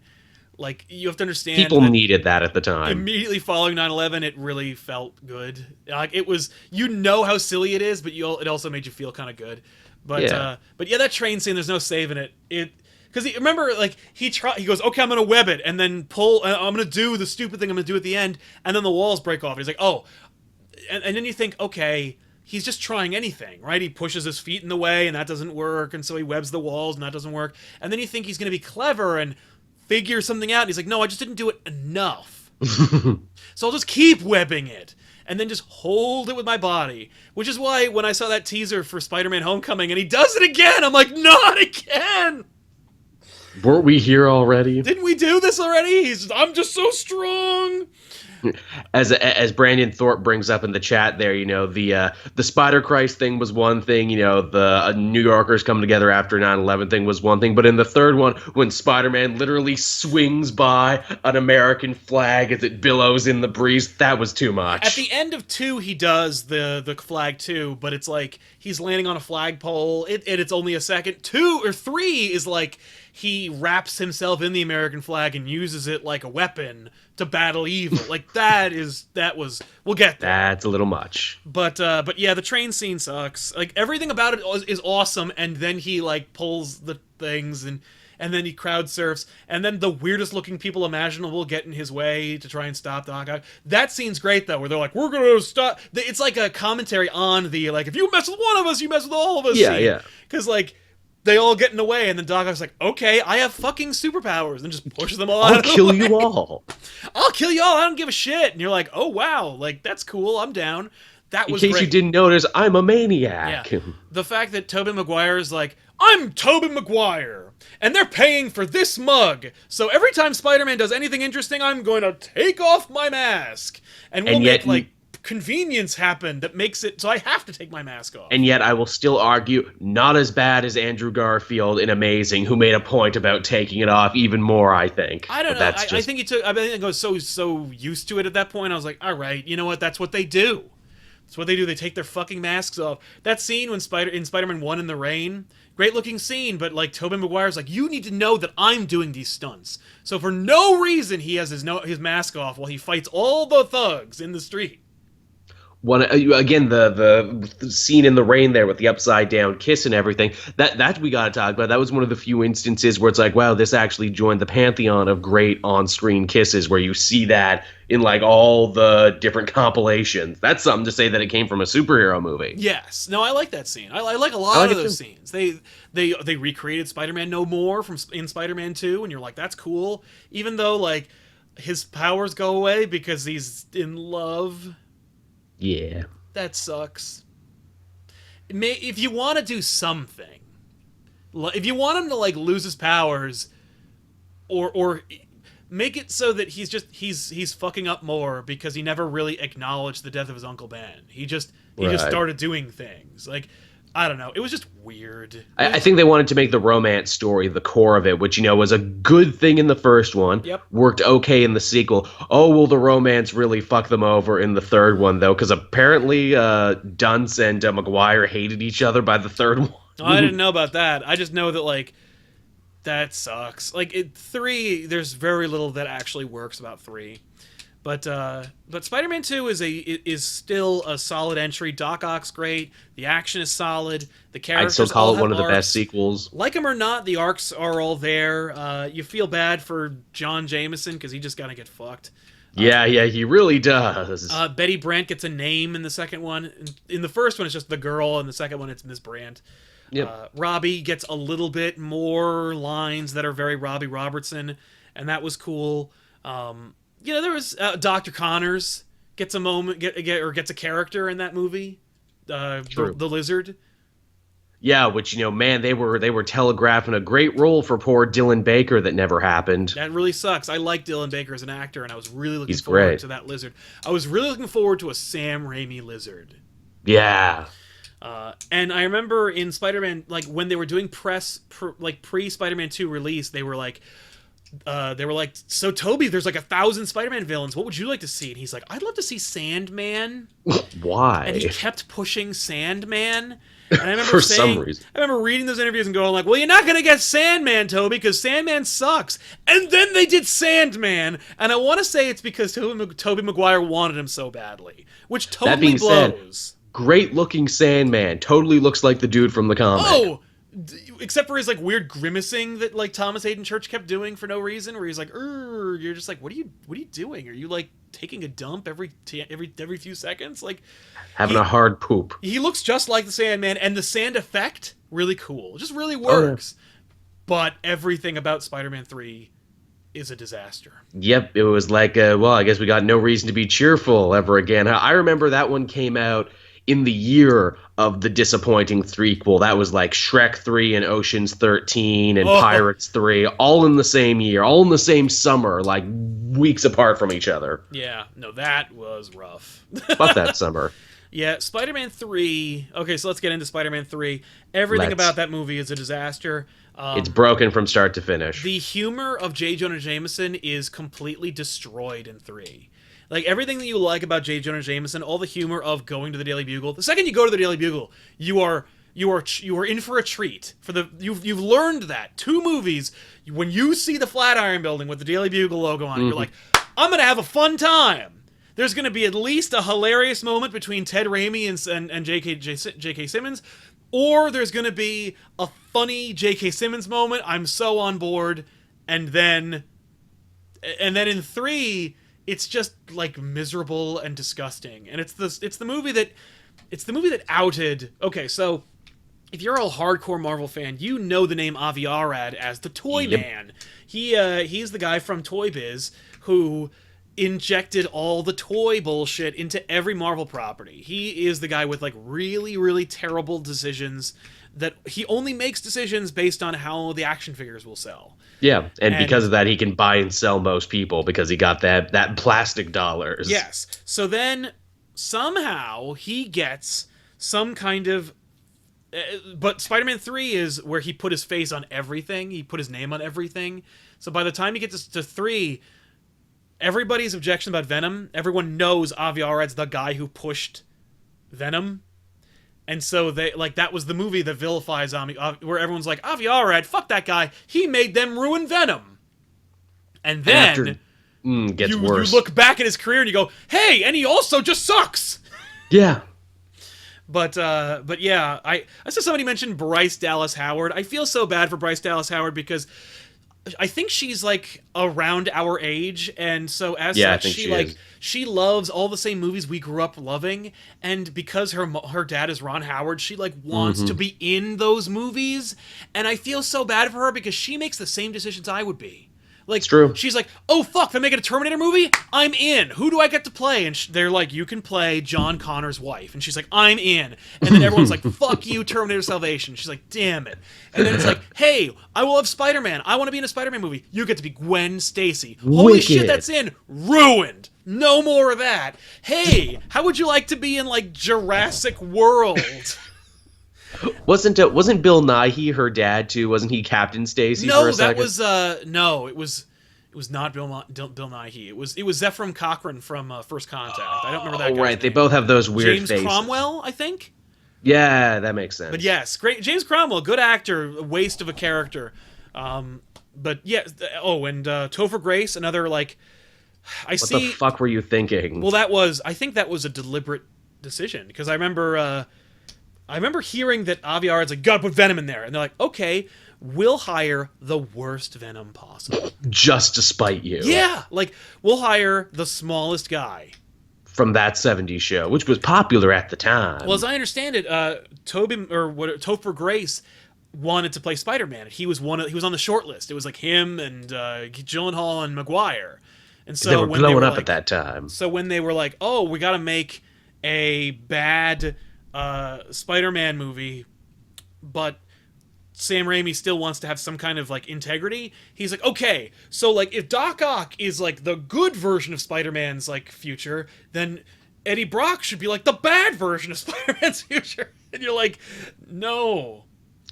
like, you have to understand, people needed that at the time. Immediately following 9/11, it really felt good. Like, it was, how silly it is, but it also made you feel kind of good. But yeah, that train scene, there's no saving it. Because remember, like, he goes, okay, I'm gonna web it, and then I'm gonna do the stupid thing I'm gonna do at the end, and then the walls break off. He's like, oh, and then you think, okay, he's just trying anything, right? He pushes his feet in the way, and that doesn't work, and so he webs the walls, and that doesn't work. And then you think he's gonna be clever and figure something out, and he's like, no, I just didn't do it enough. So I'll just keep webbing it, and then just hold it with my body. Which is why when I saw that teaser for Spider-Man Homecoming, and he does it again, I'm like, not again! Weren't we here already? Didn't we do this already? I'm just so strong. As Brandon Thorpe brings up in the chat there, the Spider Christ thing was one thing, the New Yorkers coming together after 9/11 thing was one thing, but in the third one, when Spider-Man literally swings by an American flag as it billows in the breeze, that was too much. At the end of 2, he does the flag too, but it's like he's landing on a flagpole. It's only a second. 2 or 3 is like he wraps himself in the American flag and uses it like a weapon to battle evil. Like, we'll get there. That's a little much. But yeah, the train scene sucks. Like, everything about it is awesome, and then he like pulls the things, and then he crowd surfs, and then the weirdest looking people imaginable get in his way to try and stop Doc Ock. That scene's great though, where they're like, we're gonna stop. It's like a commentary on the, like, if you mess with one of us, you mess with all of us. Yeah. Because like, they all get in the way, and then Doc Ock's like, okay, I have fucking superpowers, and just pushes them all out I'll of the kill way. you all. I'll kill you all, I don't give a shit. And you're like, oh wow, like, that's cool, I'm down. That was in case great. you didn't notice, I'm a maniac. Yeah. The fact that Tobey Maguire is like, I'm Tobey Maguire, and they're paying for this mug, so every time Spider-Man does anything interesting, I'm going to take off my mask. And we'll make, like, convenience happen that makes it so I have to take my mask off. And yet I will still argue, not as bad as Andrew Garfield in Amazing, who made a point about taking it off even more, I think. I don't know. I think I was so used to it at that point, I was like, all right, you know what, that's what they do. That's what they do. They take their fucking masks off. That scene when in Spider-Man 1 in the rain, great looking scene, but like Tobey Maguire's like, you need to know that I'm doing these stunts. So for no reason, he has his mask off while he fights all the thugs in the street. Again, the scene in the rain there with the upside down kiss and everything, that we gotta talk about. That was one of the few instances where it's like, wow, this actually joined the pantheon of great on-screen kisses, where you see that in like all the different compilations. That's something to say that it came from a superhero movie. Yes. No, I like that scene. I like a lot of those scenes. They recreated Spider-Man No More in Spider-Man 2, and you're like, that's cool. Even though like his powers go away because he's in love. Yeah. That sucks. If you want to do something, if you want him to like lose his powers, or make it so that he's fucking up more because he never really acknowledged the death of his Uncle Ben. He just started doing things. Like, I don't know. It was just weird. I think they wanted to make the romance story the core of it, which, was a good thing in the first one. Yep. Worked okay in the sequel. Oh, will the romance really fuck them over in the third one, though? Because apparently Dunst and Maguire hated each other by the third one. I didn't know about that. I just know that, like, that sucks. Like, 3, there's very little that actually works about 3. But Spider-Man 2 is still a solid entry. Doc Ock's great. The action is solid. The characters I'd still call all it one have of the arcs. best sequels. Like them or not, the arcs are all there. You feel bad for John Jameson because he just gotta get fucked. Yeah, he really does. Betty Brant gets a name in the second one. In the first one, it's just the girl. In the second one, it's Miss Brant. Yep. Robbie gets a little bit more lines that are very Robbie Robertson, and that was cool. There was Dr. Connors gets a moment, gets a character in that movie. True. The lizard. Yeah, which man, they were telegraphing a great role for poor Dylan Baker that never happened. That really sucks. I like Dylan Baker as an actor, and I was really looking He's forward great. to that lizard. I was really looking forward to a Sam Raimi lizard. Yeah. And I remember in Spider-Man, like when they were doing pre-Spider-Man 2 release, they were like, so Toby, there's like 1,000 Spider-Man villains. What would you like to see? And he's like, I'd love to see Sandman. Why? And he kept pushing Sandman. And I remember For some reason. I remember reading those interviews and going like, well, you're not going to get Sandman, Toby, because Sandman sucks. And then they did Sandman. And I want to say it's because Tobey Maguire wanted him so badly, which totally blows. Great looking Sandman. Totally looks like the dude from the comic. Oh, except for his like weird grimacing that like Thomas Hayden Church kept doing for no reason, where he's like, you're just like, what are you doing? Are you like taking a dump every few seconds? Like having a hard poop. He looks just like the Sandman, and the sand effect really cool. It just really works. But everything about Spider-Man 3 is a disaster. Yep, it was like, I guess we got no reason to be cheerful ever again. I remember that one came out in the year of the disappointing threequel. That was like Shrek 3 and Ocean's 13 and Pirates 3, all in the same year, all in the same summer, like weeks apart from each other. Yeah, no, that was rough. Fuck that summer. Yeah, Spider-Man 3. Okay, so let's get into Spider-Man 3. Everything about that movie is a disaster. It's broken from start to finish. The humor of J. Jonah Jameson is completely destroyed in 3. Like, everything that you like about J. Jonah Jameson, all the humor of going to the Daily Bugle. The second you go to the Daily Bugle, you are in for a treat. You've learned that 2 movies. When you see the Flatiron Building with the Daily Bugle logo on it, you're like, I'm gonna have a fun time. There's gonna be at least a hilarious moment between Ted Raimi and J.K. Simmons, or there's gonna be a funny J.K. Simmons moment. I'm so on board, and then in 3. It's just like miserable and disgusting, and it's the movie that outed. Okay, so if you're a hardcore Marvel fan, you know the name Avi Arad as the Toy Man. He's the guy from Toy Biz who injected all the toy bullshit into every Marvel property. He is the guy with like really, really terrible decisions that he only makes decisions based on how the action figures will sell. Yeah, and because of that, he can buy and sell most people because he got that plastic dollars. Yes. So then somehow he gets some kind of... but Spider-Man 3 is where he put his face on everything. He put his name on everything. So by the time he gets to 3, everybody's objection about Venom, everyone knows Avi Arad's the guy who pushed Venom. And so that was the movie that vilifies where everyone's like, Avi Arad, fuck that guy. He made them ruin Venom. And then gets worse. You look back at his career and you go, hey, and he also just sucks. Yeah. But yeah, I saw somebody mention Bryce Dallas Howard. I feel so bad for Bryce Dallas Howard because I think she's like around our age, and so as such, she loves all the same movies we grew up loving, and because her dad is Ron Howard, she like wants to be in those movies, and I feel so bad for her because she makes the same decisions I would be. Like, it's true. She's like, oh, fuck, they're making a Terminator movie? I'm in. Who do I get to play? And they're like, you can play John Connor's wife. And she's like, I'm in. And then everyone's like, fuck you, Terminator Salvation. She's like, damn it. And then it's like, hey, I will have Spider-Man. I want to be in a Spider-Man movie. You get to be Gwen Stacy. Holy shit, that's in. Ruined. No more of that. Hey, how would you like to be in, like, Jurassic World? Wasn't Bill Nighy her dad too? Wasn't he Captain Stacy for a second? It was not Bill Nighy. It was Zephram Cochrane from First Contact. I don't remember that guy's name. They both have those weird James faces. Cromwell, I think. Yeah, that makes sense. But yes, great James Cromwell, good actor, a waste of a character. But yeah, and Topher Grace, another like What the fuck were you thinking? Well, I think that was a deliberate decision because I remember hearing that Avi Arad's like, gotta put Venom in there. And they're like, okay, we'll hire the worst Venom possible. Just to spite you. Yeah, like, we'll hire the smallest guy. from that '70s show, which was popular at the time. Well, as I understand it, Topher Grace wanted to play Spider-Man. He was he was on the short list. It was like him and Gyllenhaal and Maguire. And so They were when blowing were up like, at that time. So when they were like, "Oh, we got to make a bad Spider-Man movie," but Sam Raimi still wants to have some kind of like integrity. He's like, okay, so like if Doc Ock is like the good version of Spider-Man's like future, then Eddie Brock should be like the bad version of Spider-Man's future. And you're like, no.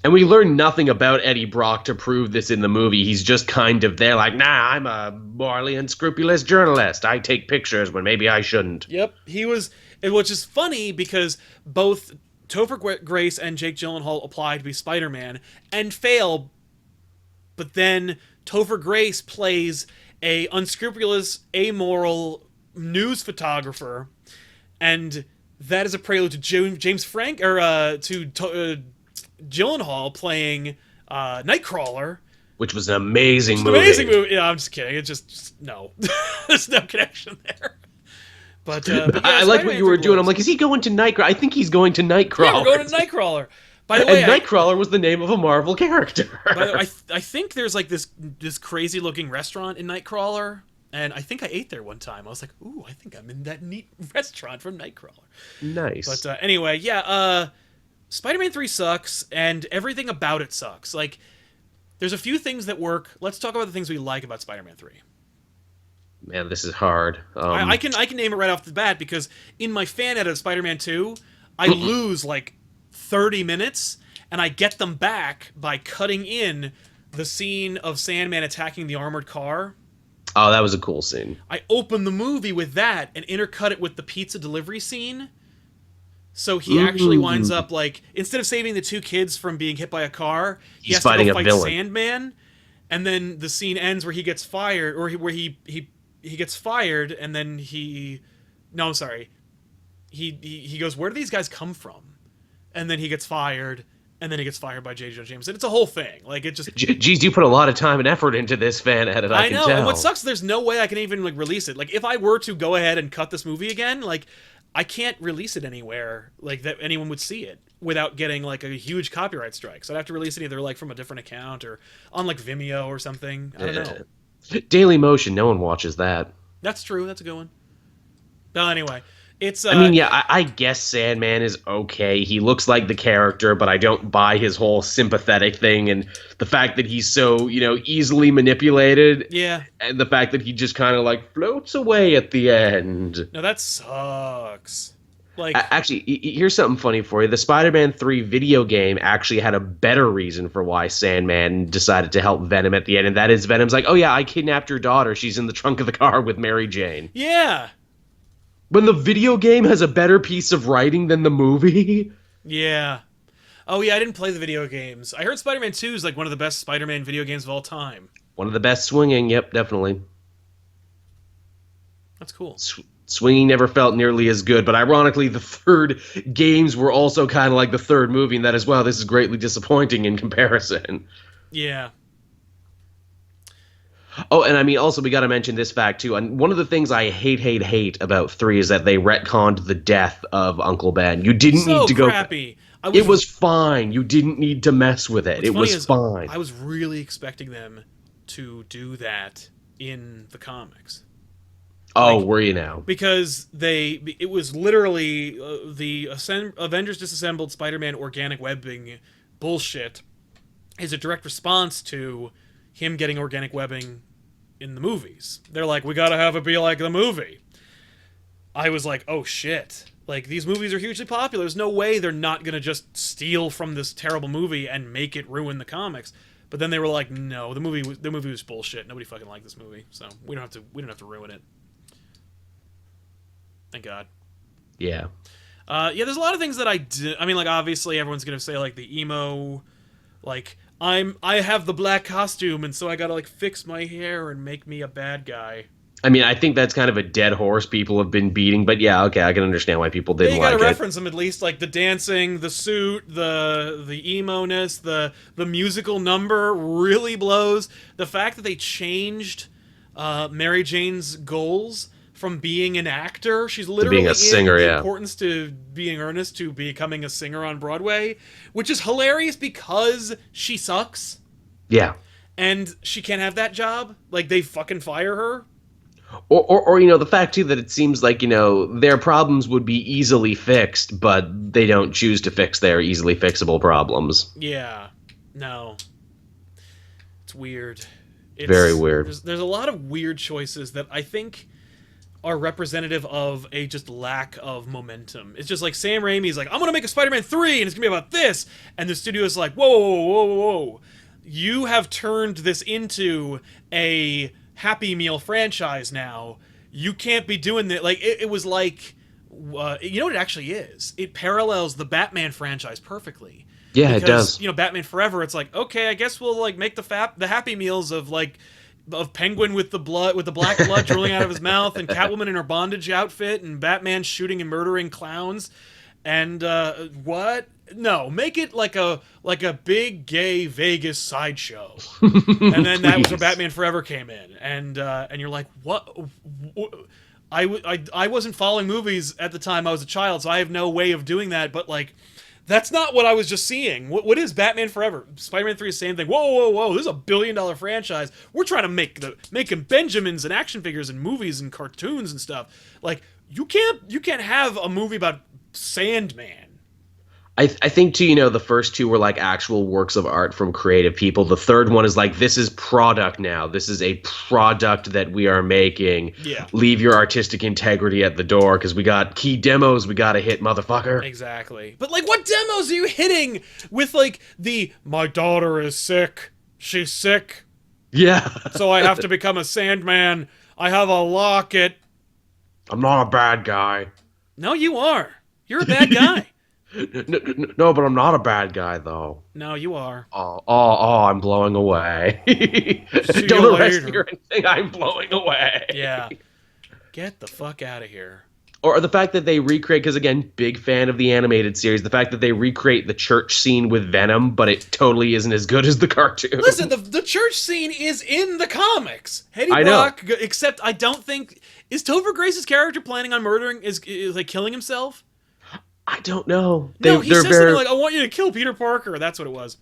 And we learn nothing about Eddie Brock to prove this in the movie. He's just kind of there like, nah, I'm a morally unscrupulous journalist. I take pictures when maybe I shouldn't. Yep, he was, which is funny because both Topher Grace and Jake Gyllenhaal apply to be Spider-Man and fail, but then Topher Grace plays a unscrupulous, amoral news photographer, and that is a prelude to James Frank to Gyllenhaal playing Nightcrawler, which was an amazing movie. Amazing movie. Yeah, I'm just kidding. It's just no, there's no connection there. But yeah, I like what you were doing. I'm like, is he going to Nightcrawler? I think he's going to Nightcrawler. Yeah, we're going to Nightcrawler. By the way, Nightcrawler was the name of a Marvel character. By the way, I think there's like this crazy looking restaurant in Nightcrawler, and I think I ate there one time. I was like, ooh, I think I'm in that neat restaurant from Nightcrawler. Nice. But anyway, yeah, Spider-Man 3 sucks, and everything about it sucks. Like, there's a few things that work. Let's talk about the things we like about Spider-Man 3. Man, this is hard. I can name it right off the bat because in my fan edit of Spider-Man 2, I lose like 30 minutes, and I get them back by cutting in the scene of Sandman attacking the armored car. Oh, that was a cool scene. I open the movie with that and intercut it with the pizza delivery scene. So he actually winds up like, instead of saving the two kids from being hit by a car, he has to go fight Sandman. And then the scene ends where he gets fired, or where he gets fired, and then he goes, where do these guys come from? And then he gets fired, and then he gets fired by J. Jonah Jameson. It's a whole thing. Like, it just... Geez, you put a lot of time and effort into this fan edit, I can know, tell. And what sucks, there's no way I can even, like, release it. Like, if I were to go ahead and cut this movie again, like, I can't release it anywhere, like, that anyone would see it without getting, like, a huge copyright strike. So I'd have to release it either, like, from a different account or on, like, Vimeo or something. I don't know. Daily Motion, no one watches that. That's true. That's a good one. Well, anyway... It's, I mean, yeah, I guess Sandman is okay. He looks like the character, but I don't buy his whole sympathetic thing, and the fact that he's so, easily manipulated. Yeah. And the fact that he just kind of, like, floats away at the end. No, that sucks. Like, actually, here's something funny for you. The Spider-Man 3 video game actually had a better reason for why Sandman decided to help Venom at the end, and that is Venom's like, oh yeah, I kidnapped your daughter. She's in the trunk of the car with Mary Jane. Yeah. When the video game has a better piece of writing than the movie? Yeah. Oh, yeah, I didn't play the video games. I heard Spider-Man 2 is like one of the best Spider-Man video games of all time. One of the best swinging, yep, definitely. That's cool. Swinging never felt nearly as good, but ironically, the third games were also kind of like the third movie, and that as well, this is greatly disappointing in comparison. Yeah. Oh, and I mean, also, we got to mention this fact, too. And one of the things I hate about 3 is that they retconned the death of Uncle Ben. You didn't need to go... Crappy. It was fine. You didn't need to mess with it. It was fine. I was really expecting them to do that in the comics. Oh, were you now? Because it was literally the Avengers Disassembled Spider-Man organic webbing bullshit is a direct response to him getting organic webbing in the movies. They're like, we gotta have it be like the movie. I was like, oh shit. Like, these movies are hugely popular. There's no way they're not gonna just steal from this terrible movie and make it ruin the comics. But then they were like, no, the movie was bullshit. Nobody fucking liked this movie, so we don't have to ruin it. Thank God. Yeah. Yeah, there's a lot of things that I mean, like, obviously everyone's gonna say, like, the emo, like, I have the black costume, and so I gotta, like, fix my hair and make me a bad guy. I mean, I think that's kind of a dead horse people have been beating, but yeah, okay, I can understand why people didn't like it. You gotta reference them at least, like the dancing, the suit, the emo-ness, the musical number really blows. The fact that they changed Mary Jane's goals from being an actor. She's To literally being a singer, the yeah. importance to being earnest to becoming a singer on Broadway, which is hilarious because she sucks Yeah. and she can't have that job. Like, they fucking fire her. Or the fact too that it seems like, their problems would be easily fixed, but they don't choose to fix their easily fixable problems. Yeah. No. It's weird. Very weird. There's a lot of weird choices that I think are representative of a just lack of momentum. It's just like Sam Raimi's like, I'm gonna make a Spider-Man 3 and it's gonna be about this, and the studio is like, whoa, whoa, whoa, whoa, whoa. You have turned this into a Happy Meal franchise now. You can't be doing that. Like, it was like, you know what it actually is? It parallels the Batman franchise perfectly. Yeah, Because, it does. Batman Forever, it's like, okay, I guess we'll like make the Happy Meals of Penguin with the black blood drooling out of his mouth, and Catwoman in her bondage outfit, and Batman shooting and murdering clowns, and what? No, make it like a big gay Vegas sideshow, and then that was where Batman Forever came in, and you're like, what? I wasn't following movies at the time I was a child, so I have no way of doing that, but like, that's not what I was just seeing. What is Batman Forever? Spider-Man 3 is the same thing. Whoa, whoa, whoa, this is $1 billion franchise. We're trying to making Benjamins and action figures and movies and cartoons and stuff. Like, you can't have a movie about Sandman. I think too, the first two were like actual works of art from creative people. The third one is like, this is product now. This is a product that we are making. Yeah. Leave your artistic integrity at the door because we got key demos we got to hit, motherfucker. Exactly. But like, what demos are you hitting with like my daughter is sick. She's sick. Yeah. So I have to become a Sandman. I have a locket. I'm not a bad guy. No, you are. You're a bad guy. No, but I'm not a bad guy, though. No, you are. Oh, I'm blowing away. See Don't you arrest later. me or anything, I'm blowing away. Yeah. Get the fuck out of here. Or the fact that they recreate, because again, big fan of the animated series, the fact that they recreate the church scene with Venom, but it totally isn't as good as the cartoon. Listen, the church scene is in the comics. Eddie I Brock, except I don't think... Is Topher Grace's character planning on murdering, is like killing himself? I don't know. No, he says something like, I want you to kill Peter Parker. That's what it was.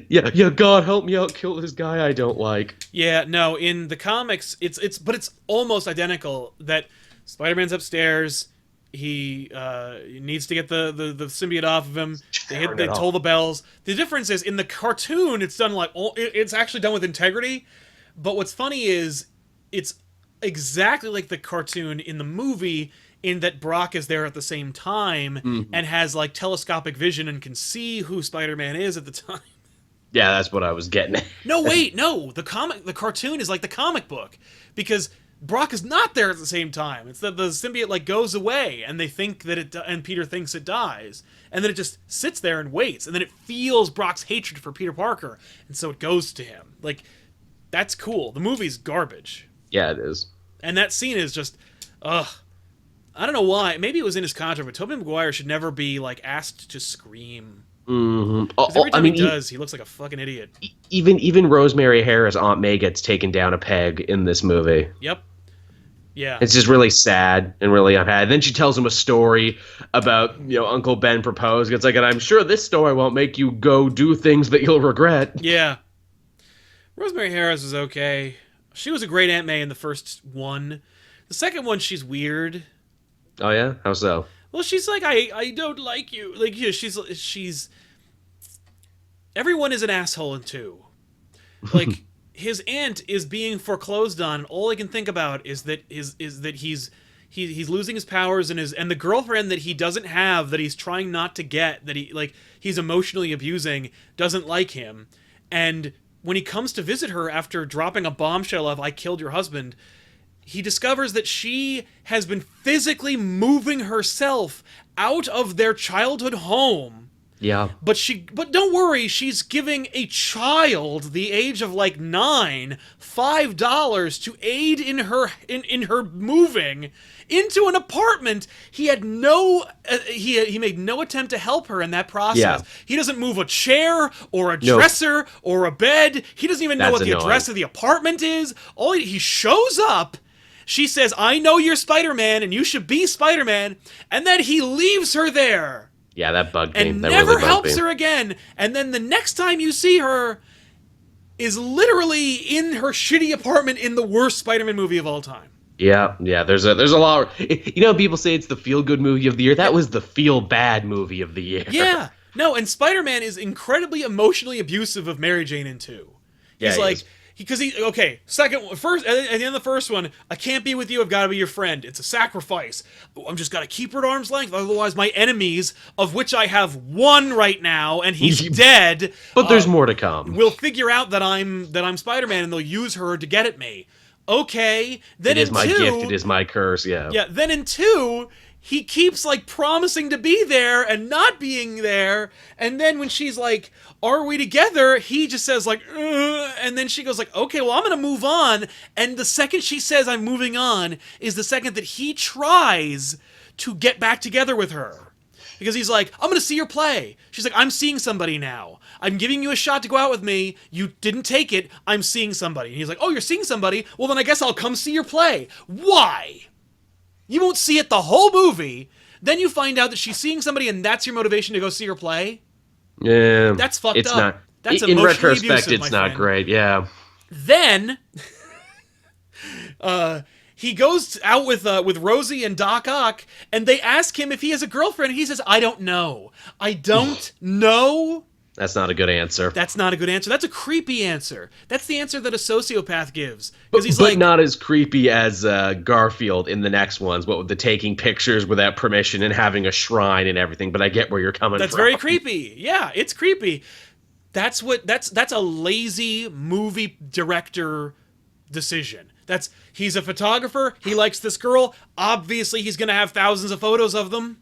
Yeah, God, help me out, kill this guy I don't like. Yeah, no, in the comics, but it's almost identical, that Spider-Man's upstairs, he needs to get the symbiote off of him, they toll the bells. The difference is, in the cartoon, it's done like, it's actually done with integrity, but what's funny is, it's exactly like the cartoon in the movie, in that Brock is there at the same time and has like telescopic vision and can see who Spider-Man is at the time. Yeah, that's what I was getting at. No, wait, no. The cartoon is like the comic book, because Brock is not there at the same time. It's that the symbiote like goes away, and they think that and Peter thinks it dies, and then it just sits there and waits, and then it feels Brock's hatred for Peter Parker, and so it goes to him. Like, that's cool. The movie's garbage. Yeah, it is. And that scene is just, ugh. I don't know why. Maybe it was in his contract, but Tobey Maguire should never be like asked to scream. Mm-hmm. Every time he does, he looks like a fucking idiot. Even Rosemary Harris' Aunt May gets taken down a peg in this movie. Yep. Yeah. It's just really sad and really unhappy. Then she tells him a story about, Uncle Ben proposed. It's like, and I'm sure this story won't make you go do things that you'll regret. Yeah. Rosemary Harris was okay. She was a great Aunt May in the first one. The second one, she's weird. Oh yeah? How so? Well, she's like, I don't like you. Like, she's everyone is an asshole in 2. Like, his aunt is being foreclosed on, and all I can think about is that he's losing his powers, and the girlfriend that he doesn't have, that he's trying not to get, that he's emotionally abusing, doesn't like him. And when he comes to visit her after dropping a bombshell of, I killed your husband, he discovers that she has been physically moving herself out of their childhood home. Yeah. But don't worry, she's giving a child the age of like 9 $5 to aid in her moving into an apartment. He had he made no attempt to help her in that process. Yeah. He doesn't move a chair or a dresser or a bed. He doesn't even know what the address of the apartment is. He shows up, She says, I know you're Spider-Man and you should be Spider-Man. And then he leaves her there. Yeah, that bugged me. And That never really bugged helps me. her again. And then the next time you see her is literally in her shitty apartment in the worst Spider-Man movie of all time. Yeah. There's a lot. You know, people say it's the feel-good movie of the year. That was the feel-bad movie of the year. Yeah. No, and Spider-Man is incredibly emotionally abusive of Mary Jane in 2. He's like, first, at the end of the first one, I can't be with you, I've got to be your friend. It's a sacrifice. I'm just got to keep her at arm's length, otherwise my enemies, of which I have one right now, and he's dead. But there's more to come. Will figure out that I'm Spider-Man, and they'll use her to get at me. Okay. Then it is my gift, it is my curse, yeah. Yeah, then in 2... he keeps, like, promising to be there and not being there. And then when she's like, are we together? He just says, like, and then she goes, like, okay, well, I'm going to move on. And the second she says I'm moving on is the second that he tries to get back together with her. Because he's like, I'm going to see your play. She's like, I'm seeing somebody now. I'm giving you a shot to go out with me. You didn't take it. I'm seeing somebody. And he's like, oh, you're seeing somebody? Well, then I guess I'll come see your play. Why? You won't see it the whole movie. Then you find out that she's seeing somebody and that's your motivation to go see her play. Yeah. That's fucked it's up. Not, that's in retrospect, abusive, it's not friend. great, yeah. Then he goes out with Rosie and Doc Ock, and they ask him if he has a girlfriend, and he says, I don't know. I don't know. That's not a good answer. That's not a good answer. That's a creepy answer. That's the answer that a sociopath gives. But He's like, not as creepy as Garfield in the next ones, what with the taking pictures without permission and having a shrine and everything, but I get where you're coming from. That's very creepy. Yeah, it's creepy. That's a lazy movie director decision. He's a photographer, he likes this girl, obviously he's going to have thousands of photos of them.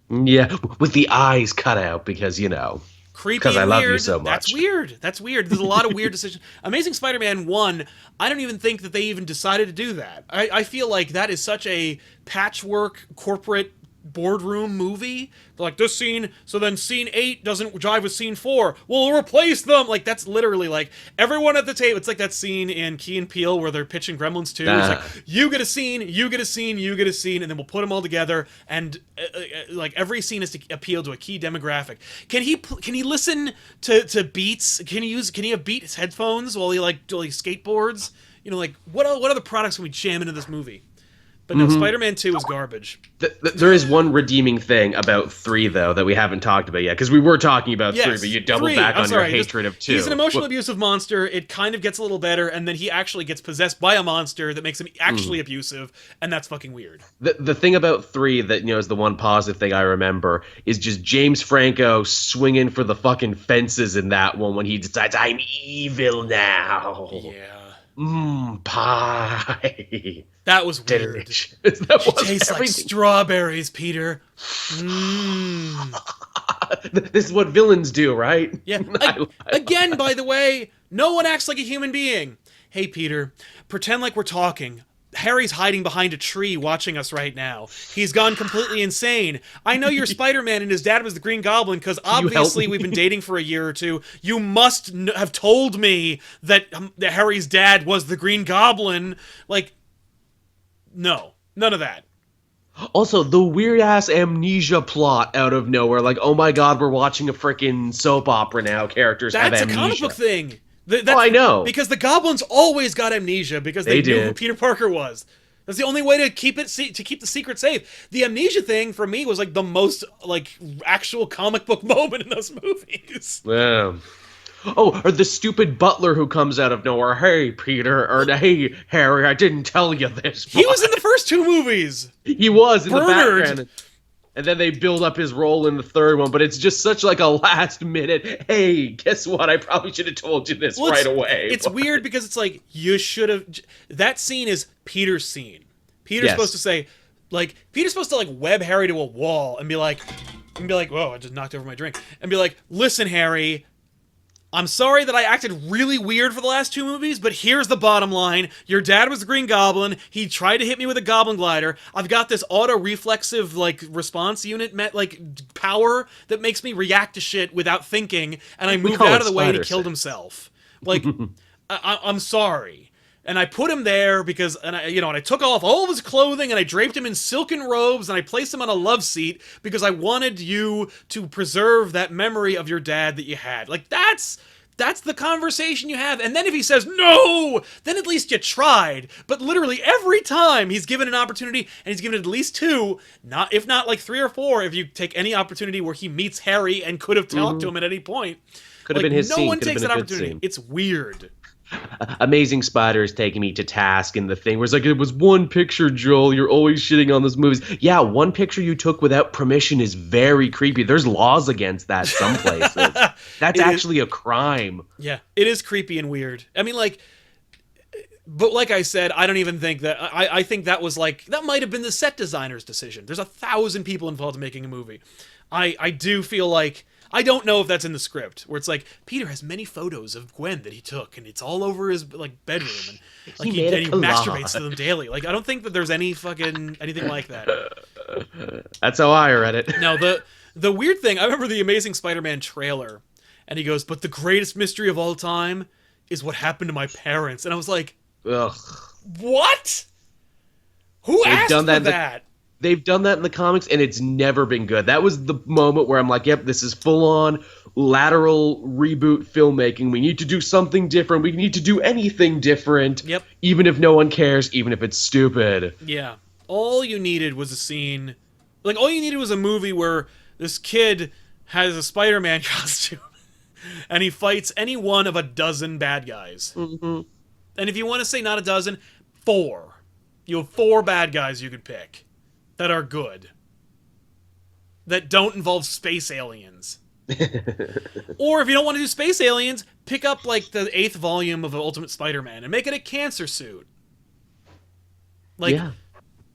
Yeah, with the eyes cut out because, you know, creepy because I love you so much. That's weird. There's a lot of weird decisions. Amazing Spider-Man 1, I don't even think that they even decided to do that. I feel like that is such a patchwork corporate boardroom movie. They're like, this scene, so then scene 8 doesn't jive with scene 4. We'll replace them. Like, that's literally like everyone at the table. It's like that scene in Key and Peele where they're pitching Gremlins 2. It's like, you get a scene, you get a scene, you get a scene, and then we'll put them all together. And like every scene is to appeal to a key demographic. Can he listen to beats? Can he have Beats headphones while he skateboards? You know, like what other products can we jam into this movie? But no, Spider-Man 2 is garbage. There is one redeeming thing about 3, though, that we haven't talked about yet. Because we were talking about 3, but you doubled back on your hatred of 2. He's an emotional abusive monster. It kind of gets a little better, and then he actually gets possessed by a monster that makes him actually abusive, and that's fucking weird. The thing about 3 that, you know, is the one positive thing I remember is just James Franco swinging for the fucking fences in that one when he decides, I'm evil now. Yeah. Pie. That was weird. That tastes like strawberries, Peter. This is what villains do, right? Yeah. Again, by the way, no one acts like a human being. Hey, Peter, pretend like we're talking. Harry's hiding behind a tree watching us right now. He's gone completely insane. I know you're Spider-Man and his dad was the Green Goblin because obviously we've been dating for a year or two. You must have told me that Harry's dad was the Green Goblin. Like, no. None of that. Also, the weird-ass amnesia plot out of nowhere. Like, oh my god, we're watching a freaking soap opera now. Characters have amnesia. That's a comic book thing. I know. Because the goblins always got amnesia because they knew who Peter Parker was. That's the only way to keep the secret safe. The amnesia thing for me was like the most like actual comic book moment in those movies. Yeah. Oh, or the stupid butler who comes out of nowhere. Hey, Peter, or hey, Harry, I didn't tell you this. He was in the first 2 movies. He was in Bernard. the background. And then they build up his role in the 3rd one, but it's just such like a last minute, hey, guess what? I probably should have told you this right away. It's weird because it's like, you should have... That scene is Peter's scene. Peter's supposed to say, like, Peter's supposed to like web Harry to a wall and be like, whoa, I just knocked over my drink. And be like, listen, Harry, I'm sorry that I acted really weird for the last 2 movies, but here's the bottom line. Your dad was the Green Goblin. He tried to hit me with a goblin glider. I've got this auto-reflexive, like, response unit, power that makes me react to shit without thinking, and I moved out of the way and he killed himself. Like, I'm sorry. And I put him there because, and I took off all of his clothing and I draped him in silken robes and I placed him on a love seat because I wanted you to preserve that memory of your dad that you had. Like, that's the conversation you have. And then if he says no, then at least you tried. But literally every time he's given an opportunity, and he's given it at least two, if not like 3 or 4, if you take any opportunity where he meets Harry and could have talked to him at any point. Could have been his scene. No one Could have takes been that a good opportunity. scene. It's weird. Amazing Spider is taking me to task in the thing where it's like, it was one picture, Joel. You're always shitting on those movies. Yeah, one picture you took without permission is very creepy. There's laws against that some places. That's actually a crime. Yeah, it is creepy and weird. I mean, like, but like I said, I don't even think that. I think that was like, that might have been the set designer's decision. There's 1,000 people involved in making a movie. I do feel like, I don't know if that's in the script, where it's like, Peter has many photos of Gwen that he took, and it's all over his like bedroom, and like he masturbates to them daily. Like, I don't think that there's anything like that. That's how I read it. No, the weird thing, I remember the Amazing Spider-Man trailer, and he goes, "But the greatest mystery of all time is what happened to my parents," and I was like, ugh. What? Who asked for that? They've done that in the comics, and it's never been good. That was the moment where I'm like, yep, this is full-on lateral reboot filmmaking. We need to do something different. We need to do anything different. Yep. Even if no one cares, even if it's stupid. Yeah. All you needed was a scene. Like, all you needed was a movie where this kid has a Spider-Man costume, and he fights any one of a dozen bad guys. Mm-hmm. And if you want to say not a dozen, 4. You have 4 bad guys you could pick that are good, that don't involve space aliens. Or if you don't want to do space aliens, pick up like the 8th volume of Ultimate Spider-Man and make it a cancer suit. Like, yeah.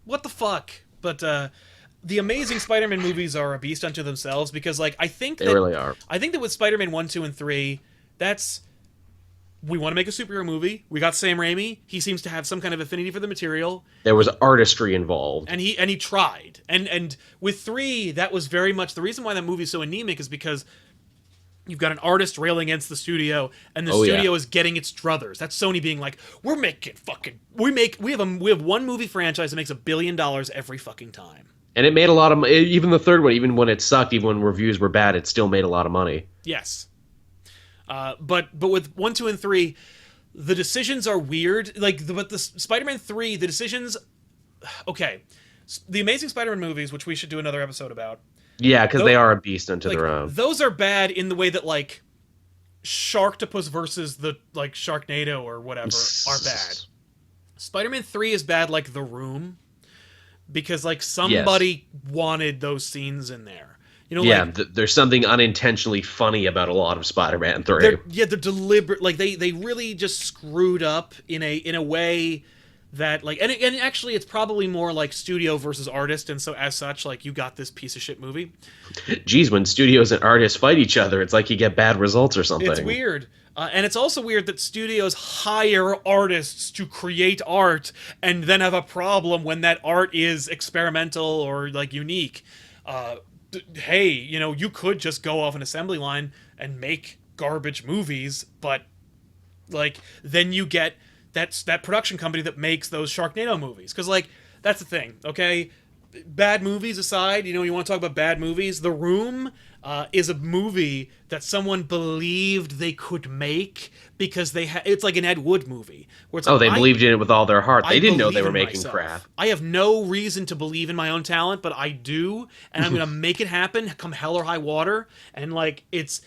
What the fuck? But the Amazing Spider-Man movies are a beast unto themselves, because like I think they really are. I think that with Spider-Man 1, 2, and 3, we want to make a superhero movie. We got Sam Raimi. He seems to have some kind of affinity for the material. There was artistry involved. And he tried. And with 3, that was very much the reason why that movie is so anemic, is because you've got an artist railing against the studio, and the studio is getting its druthers. That's Sony being like, we have one movie franchise that makes $1 billion every fucking time. And it made a lot of money. Even the third one, even when it sucked, even when reviews were bad, it still made a lot of money. Yes. But with 1, 2, and 3, the decisions are weird. But the Spider-Man 3, the decisions... Okay. The Amazing Spider-Man movies, which we should do another episode about. Yeah, because they are a beast unto their own. Those are bad in the way that, like, Sharktopus versus the, like, Sharknado or whatever are bad. Spider-Man 3 is bad like The Room, because, like, somebody wanted those scenes in there. You know, there's something unintentionally funny about a lot of Spider-Man 3. They're deliberate. Like, they really just screwed up in a way that, like, and actually it's probably more like studio versus artist, and so as such, like, you got this piece of shit movie. Geez, when studios and artists fight each other, it's like you get bad results or something. It's weird. And it's also weird that studios hire artists to create art and then have a problem when that art is experimental or, like, unique. Hey, you know, you could just go off an assembly line and make garbage movies, but, like, then you get that production company that makes those Sharknado movies. Because, like, that's the thing, okay? Bad movies aside, you know, you want to talk about bad movies? The Room is a movie that someone believed they could make because it's like an Ed Wood movie. Where it's they believed in it with all their heart. They didn't know they were making crap. I have no reason to believe in my own talent, but I do, and I'm going to make it happen, come hell or high water, and, like, it's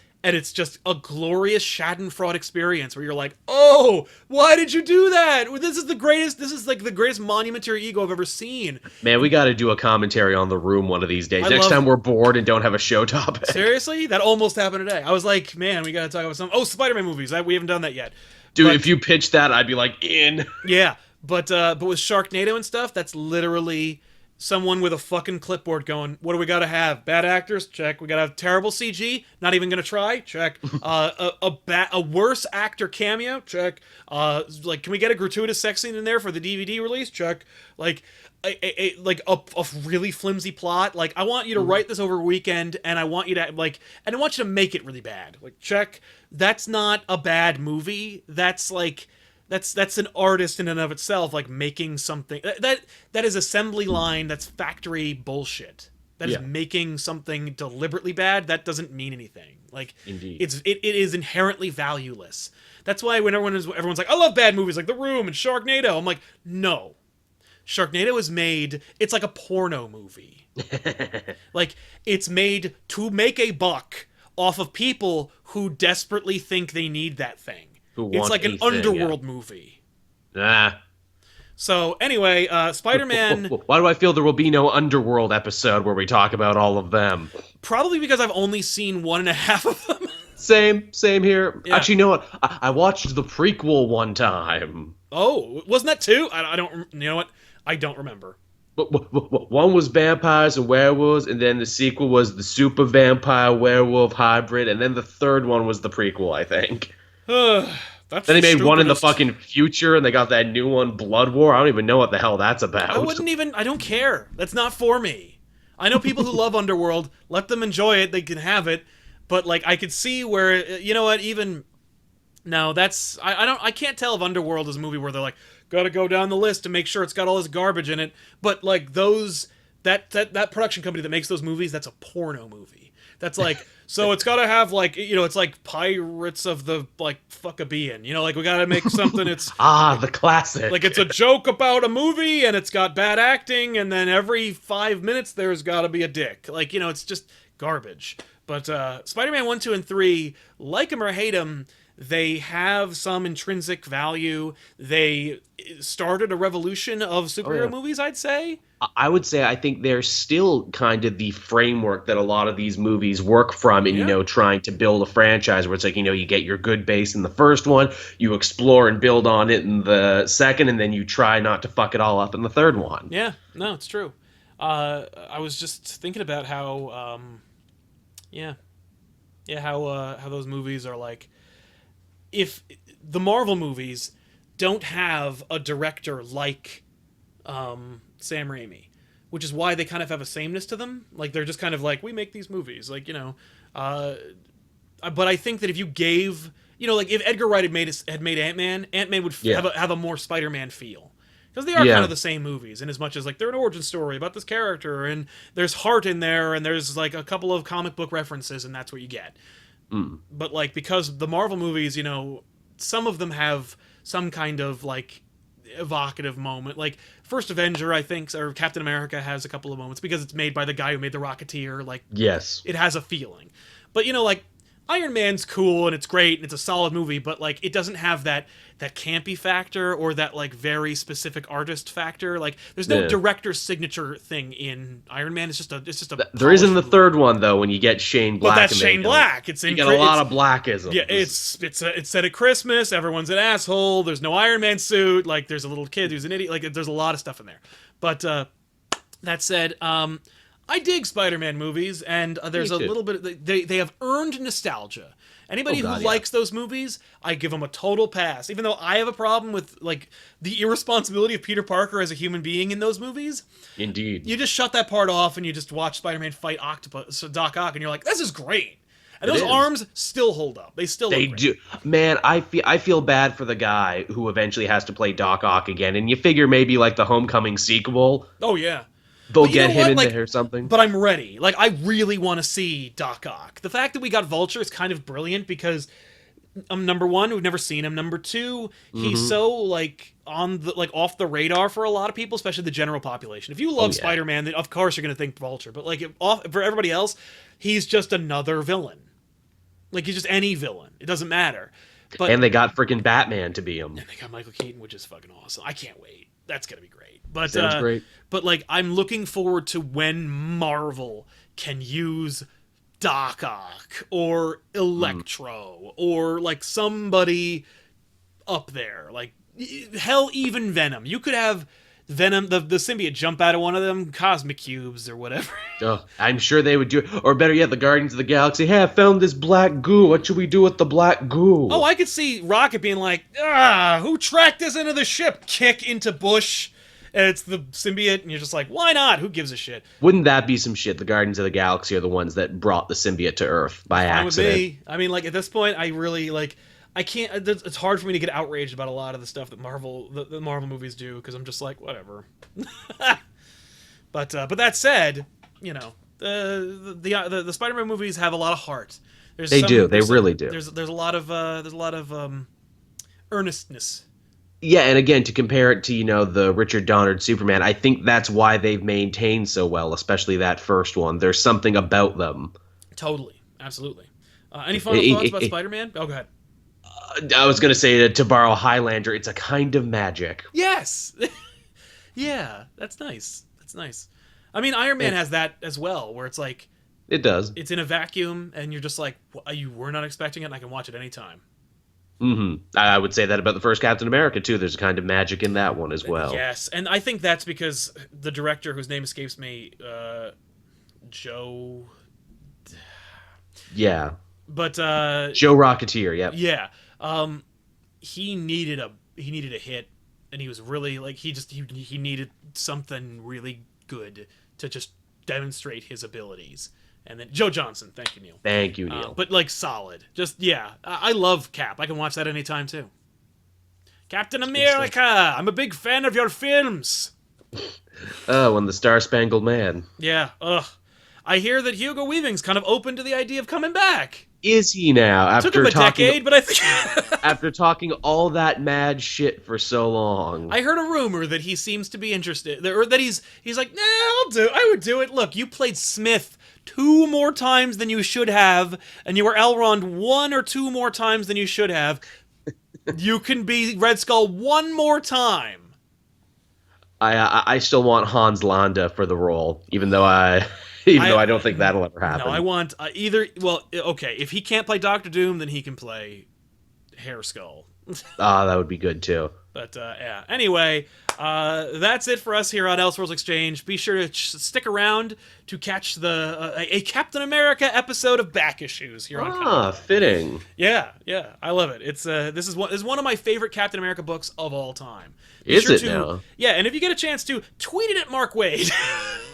just a glorious Schadenfreude experience where you're like, oh, why did you do that? This is like the greatest monument to your ego I've ever seen. Man, we got to do a commentary on The Room one of these days. Next time we're bored and don't have a show topic. Seriously? That almost happened today. I was like, man, we got to talk about some Spider-Man movies. We haven't done that yet. Dude, if you pitched that, I'd be like, in. Yeah, but with Sharknado and stuff, that's literally someone with a fucking clipboard going, what do we gotta have? Bad actors? Check. We gotta have terrible CG? Not even gonna try? Check. A worse actor cameo? Check. Like, can we get a gratuitous sex scene in there for the DVD release? Check. Like, a really flimsy plot. Like, I want you to write this over a weekend, and I want you to, like, and I want you to make it really bad. Like, check. That's not a bad movie. That's, like, that's an artist in and of itself, like making something that is assembly line, that's factory bullshit. That is Yeah, making something deliberately bad. That doesn't mean anything. Like indeed. it is inherently valueless. That's why when everyone's like, I love bad movies like The Room and Sharknado. I'm like, no. Sharknado is made, it's like a porno movie. Like, it's made to make a buck off of people who desperately think they need that thing. Who It's want like an a thing, underworld movie. Ah. So anyway, Spider-Man, Why do I feel there will be no Underworld episode where we talk about all of them? probably because I've only seen 1.5 of them. Same here. Yeah. Actually, you know what? I watched the prequel one time. Oh, wasn't that two? I don't. You know what? I don't remember. One was vampires and werewolves, and then the sequel was the super vampire werewolf hybrid, and then the third one was the prequel, I think. That's Then they the made one in the stupidest. fucking future, and they got that new one, Blood War. I don't even know what the hell that's about. I wouldn't even. I don't care. That's not for me. I know people who love Underworld. Let them enjoy it. They can have it. But like, I could see where, you know what? Even no, that's I don't. I can't tell if Underworld is a movie where they're like, gotta go down the list to make sure it's got all this garbage in it. But like those that production company that makes those movies, that's a porno movie. That's like, so it's gotta have like, it's like Pirates of the like Fuckabean. Like we gotta make something. It's the classic. like it's a joke about a movie and it's got bad acting, and then every 5 minutes there's gotta be a dick. Like, it's just garbage. But Spider-Man 1, 2, and 3, like them or hate them, they have some intrinsic value. They started a revolution of superhero movies, I'd say. I would say I think they're still kind of the framework that a lot of these movies work from in, trying to build a franchise where it's like, you get your good base in the first one, you explore and build on it in the second, and then you try not to fuck it all up in the third one. Yeah, no, it's true. I was just thinking about how, how those movies are like, if the Marvel movies don't have a director like Sam Raimi, which is why they kind of have a sameness to them. Like, they're just kind of like, we make these movies, like, but I think that if you gave, like if Edgar Wright had made Ant-Man would have a more Spider-Man feel. Because they are kind of the same movies, in as much as like they're an origin story about this character, and there's heart in there, and there's like a couple of comic book references, and that's what you get. But like, because the Marvel movies, some of them have some kind of like evocative moment. Like First Avenger, I think, or Captain America has a couple of moments because it's made by the guy who made the Rocketeer. Like, yes, it has a feeling. But like Iron Man's cool and it's great and it's a solid movie, but like it doesn't have that campy factor or that like very specific artist factor. Like there's no director's signature thing in Iron Man. It's just a there is in the third one though, when you get Shane Black. But that's Shane Black. You get a lot of Blackisms. Yeah, it's set at Christmas. Everyone's an asshole. There's no Iron Man suit. Like there's a little kid who's an idiot. Like there's a lot of stuff in there. But that said, I dig Spider-Man movies, and there's a little bit. They have earned nostalgia. Anybody who likes those movies, I give them a total pass. Even though I have a problem with like the irresponsibility of Peter Parker as a human being in those movies. Indeed. You just shut that part off and you just watch Spider-Man fight Doc Ock, and you're like, this is great. And those arms still hold up. They still look great. Do. Man, I feel bad for the guy who eventually has to play Doc Ock again. And you figure maybe like the Homecoming sequel. Oh yeah. They'll get him in there or something. But I'm ready. Like, I really want to see Doc Ock. The fact that we got Vulture is kind of brilliant because, number one, we've never seen him. Number two, he's so, like, off the radar for a lot of people, especially the general population. If you love Spider-Man, then of course you're going to think Vulture. But, like, for everybody else, he's just another villain. Like, he's just any villain. It doesn't matter. And they got freaking Batman to be him. And they got Michael Keaton, which is fucking awesome. I can't wait. That's going to be great. But, sounds great. But, like, I'm looking forward to when Marvel can use Doc Ock or Electro or, like, somebody up there. Like, hell, even Venom. You could have Venom, the symbiote, jump out of one of them cosmic cubes or whatever. Oh, I'm sure they would do it. Or better yet, the Guardians of the Galaxy. Hey, I found this black goo. What should we do with the black goo? Oh, I could see Rocket being like, who tracked this into the ship? Kick into bush. And it's the symbiote, and you're just like, why not? Who gives a shit? Wouldn't that be some shit? The Guardians of the Galaxy are the ones that brought the symbiote to Earth by accident. With me. I mean, like, at this point, I really, like, I can't. It's hard for me to get outraged about a lot of the stuff that the Marvel movies do because I'm just like whatever. But that said, you know, the Spider-Man movies have a lot of heart. They do. They really do. There's a lot of earnestness. Yeah, and again, to compare it to, you know, the Richard Donner Superman, I think that's why they've maintained so well, especially that first one. There's something about them. Totally. Absolutely. Any final thoughts about Spider-Man? Oh, go ahead. I was going to say, to borrow Highlander, it's a kind of magic. Yes! Yeah, that's nice. That's nice. I mean, Iron Man has that as well, where it's like... It does. It's in a vacuum, and you're just like, you were not expecting it, and I can watch it anytime. I would say that about the first Captain America, too. There's a kind of magic in that one as well. Yes, and I think that's because the director, whose name escapes me, Joe... Yeah. But, Joe Rocketeer, yep. Yeah. He needed a hit, and he was really, like, he needed something really good to just demonstrate his abilities. And then Joe Johnson, thank you, Neil. Thank you, Neil. But like solid, just yeah. I love Cap. I can watch that anytime too. Captain America, I'm a big fan of your films. Oh, and the Star Spangled Man. Yeah. Ugh. I hear that Hugo Weaving's kind of open to the idea of coming back. Is he now? After Took him a decade, but I think after talking all that mad shit for so long. I heard a rumor that he seems to be interested, or that he's like, nah, I would do it. Look, you played Smith 2 more times than you should have, and you were Elrond 1 or 2 more times than you should have. You can be Red Skull 1 more time. I still want Hans Landa for the role, even though I don't think that'll ever happen. No, I want either. Well, okay, if he can't play Doctor Doom, then he can play Hair Skull. That would be good too. But yeah. Anyway, that's it for us here on Elseworlds Exchange. Be sure to stick around to catch a Captain America episode of Back Issues here on. Fitting. Yeah, I love it. It's this is one of my favorite Captain America books of all time. Is it now? Yeah, and if you get a chance to tweet it at Mark Waid.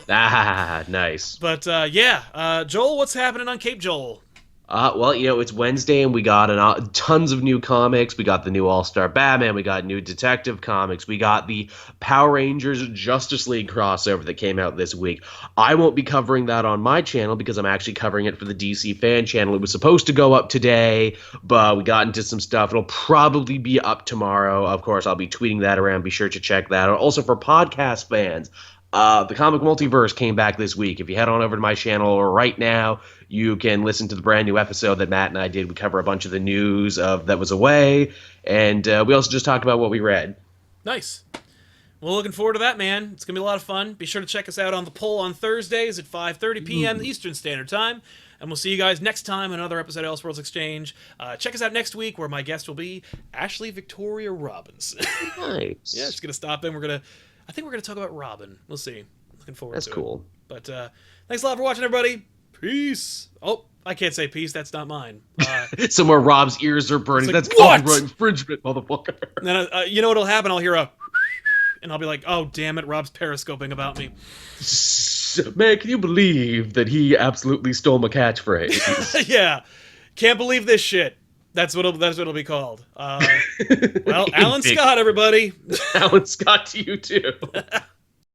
Nice. But yeah, Joel, what's happening on Cape Joel? Well, you know, it's Wednesday and we got tons of new comics. We got the new All-Star Batman. We got new Detective Comics. We got the Power Rangers Justice League crossover that came out this week. I won't be covering that on my channel because I'm actually covering it for the DC fan channel. It was supposed to go up today, but we got into some stuff. It'll probably be up tomorrow. Of course, I'll be tweeting that around. Be sure to check that out. Also, for podcast fans, the Comic Multiverse came back this week. If you head on over to my channel right now, you can listen to the brand new episode that Matt and I did. We cover a bunch of the news that was away, and we also just talked about what we read. Nice. Well, looking forward to that, man. It's going to be a lot of fun. Be sure to check us out on The Poll on Thursdays at 5:30 p.m. Eastern Standard Time. And we'll see you guys next time in another episode of Elseworlds Exchange. Check us out next week where my guest will be Ashley Victoria Robinson. Nice. Yeah, she's going to stop in. I think we're going to talk about Robin. We'll see. Looking forward to it. That's cool. But thanks a lot for watching, everybody. Peace. Oh, I can't say peace. That's not mine. Somewhere Rob's ears are burning. Like, that's copyright infringement, motherfucker. And then, you know what'll happen? I'll hear a... And I'll be like, oh, damn it, Rob's periscoping about me. Man, can you believe that he absolutely stole my catchphrase? Yeah. Can't believe this shit. That's what it'll be called. Well, Alan Scott, everybody. Alan Scott to you, too.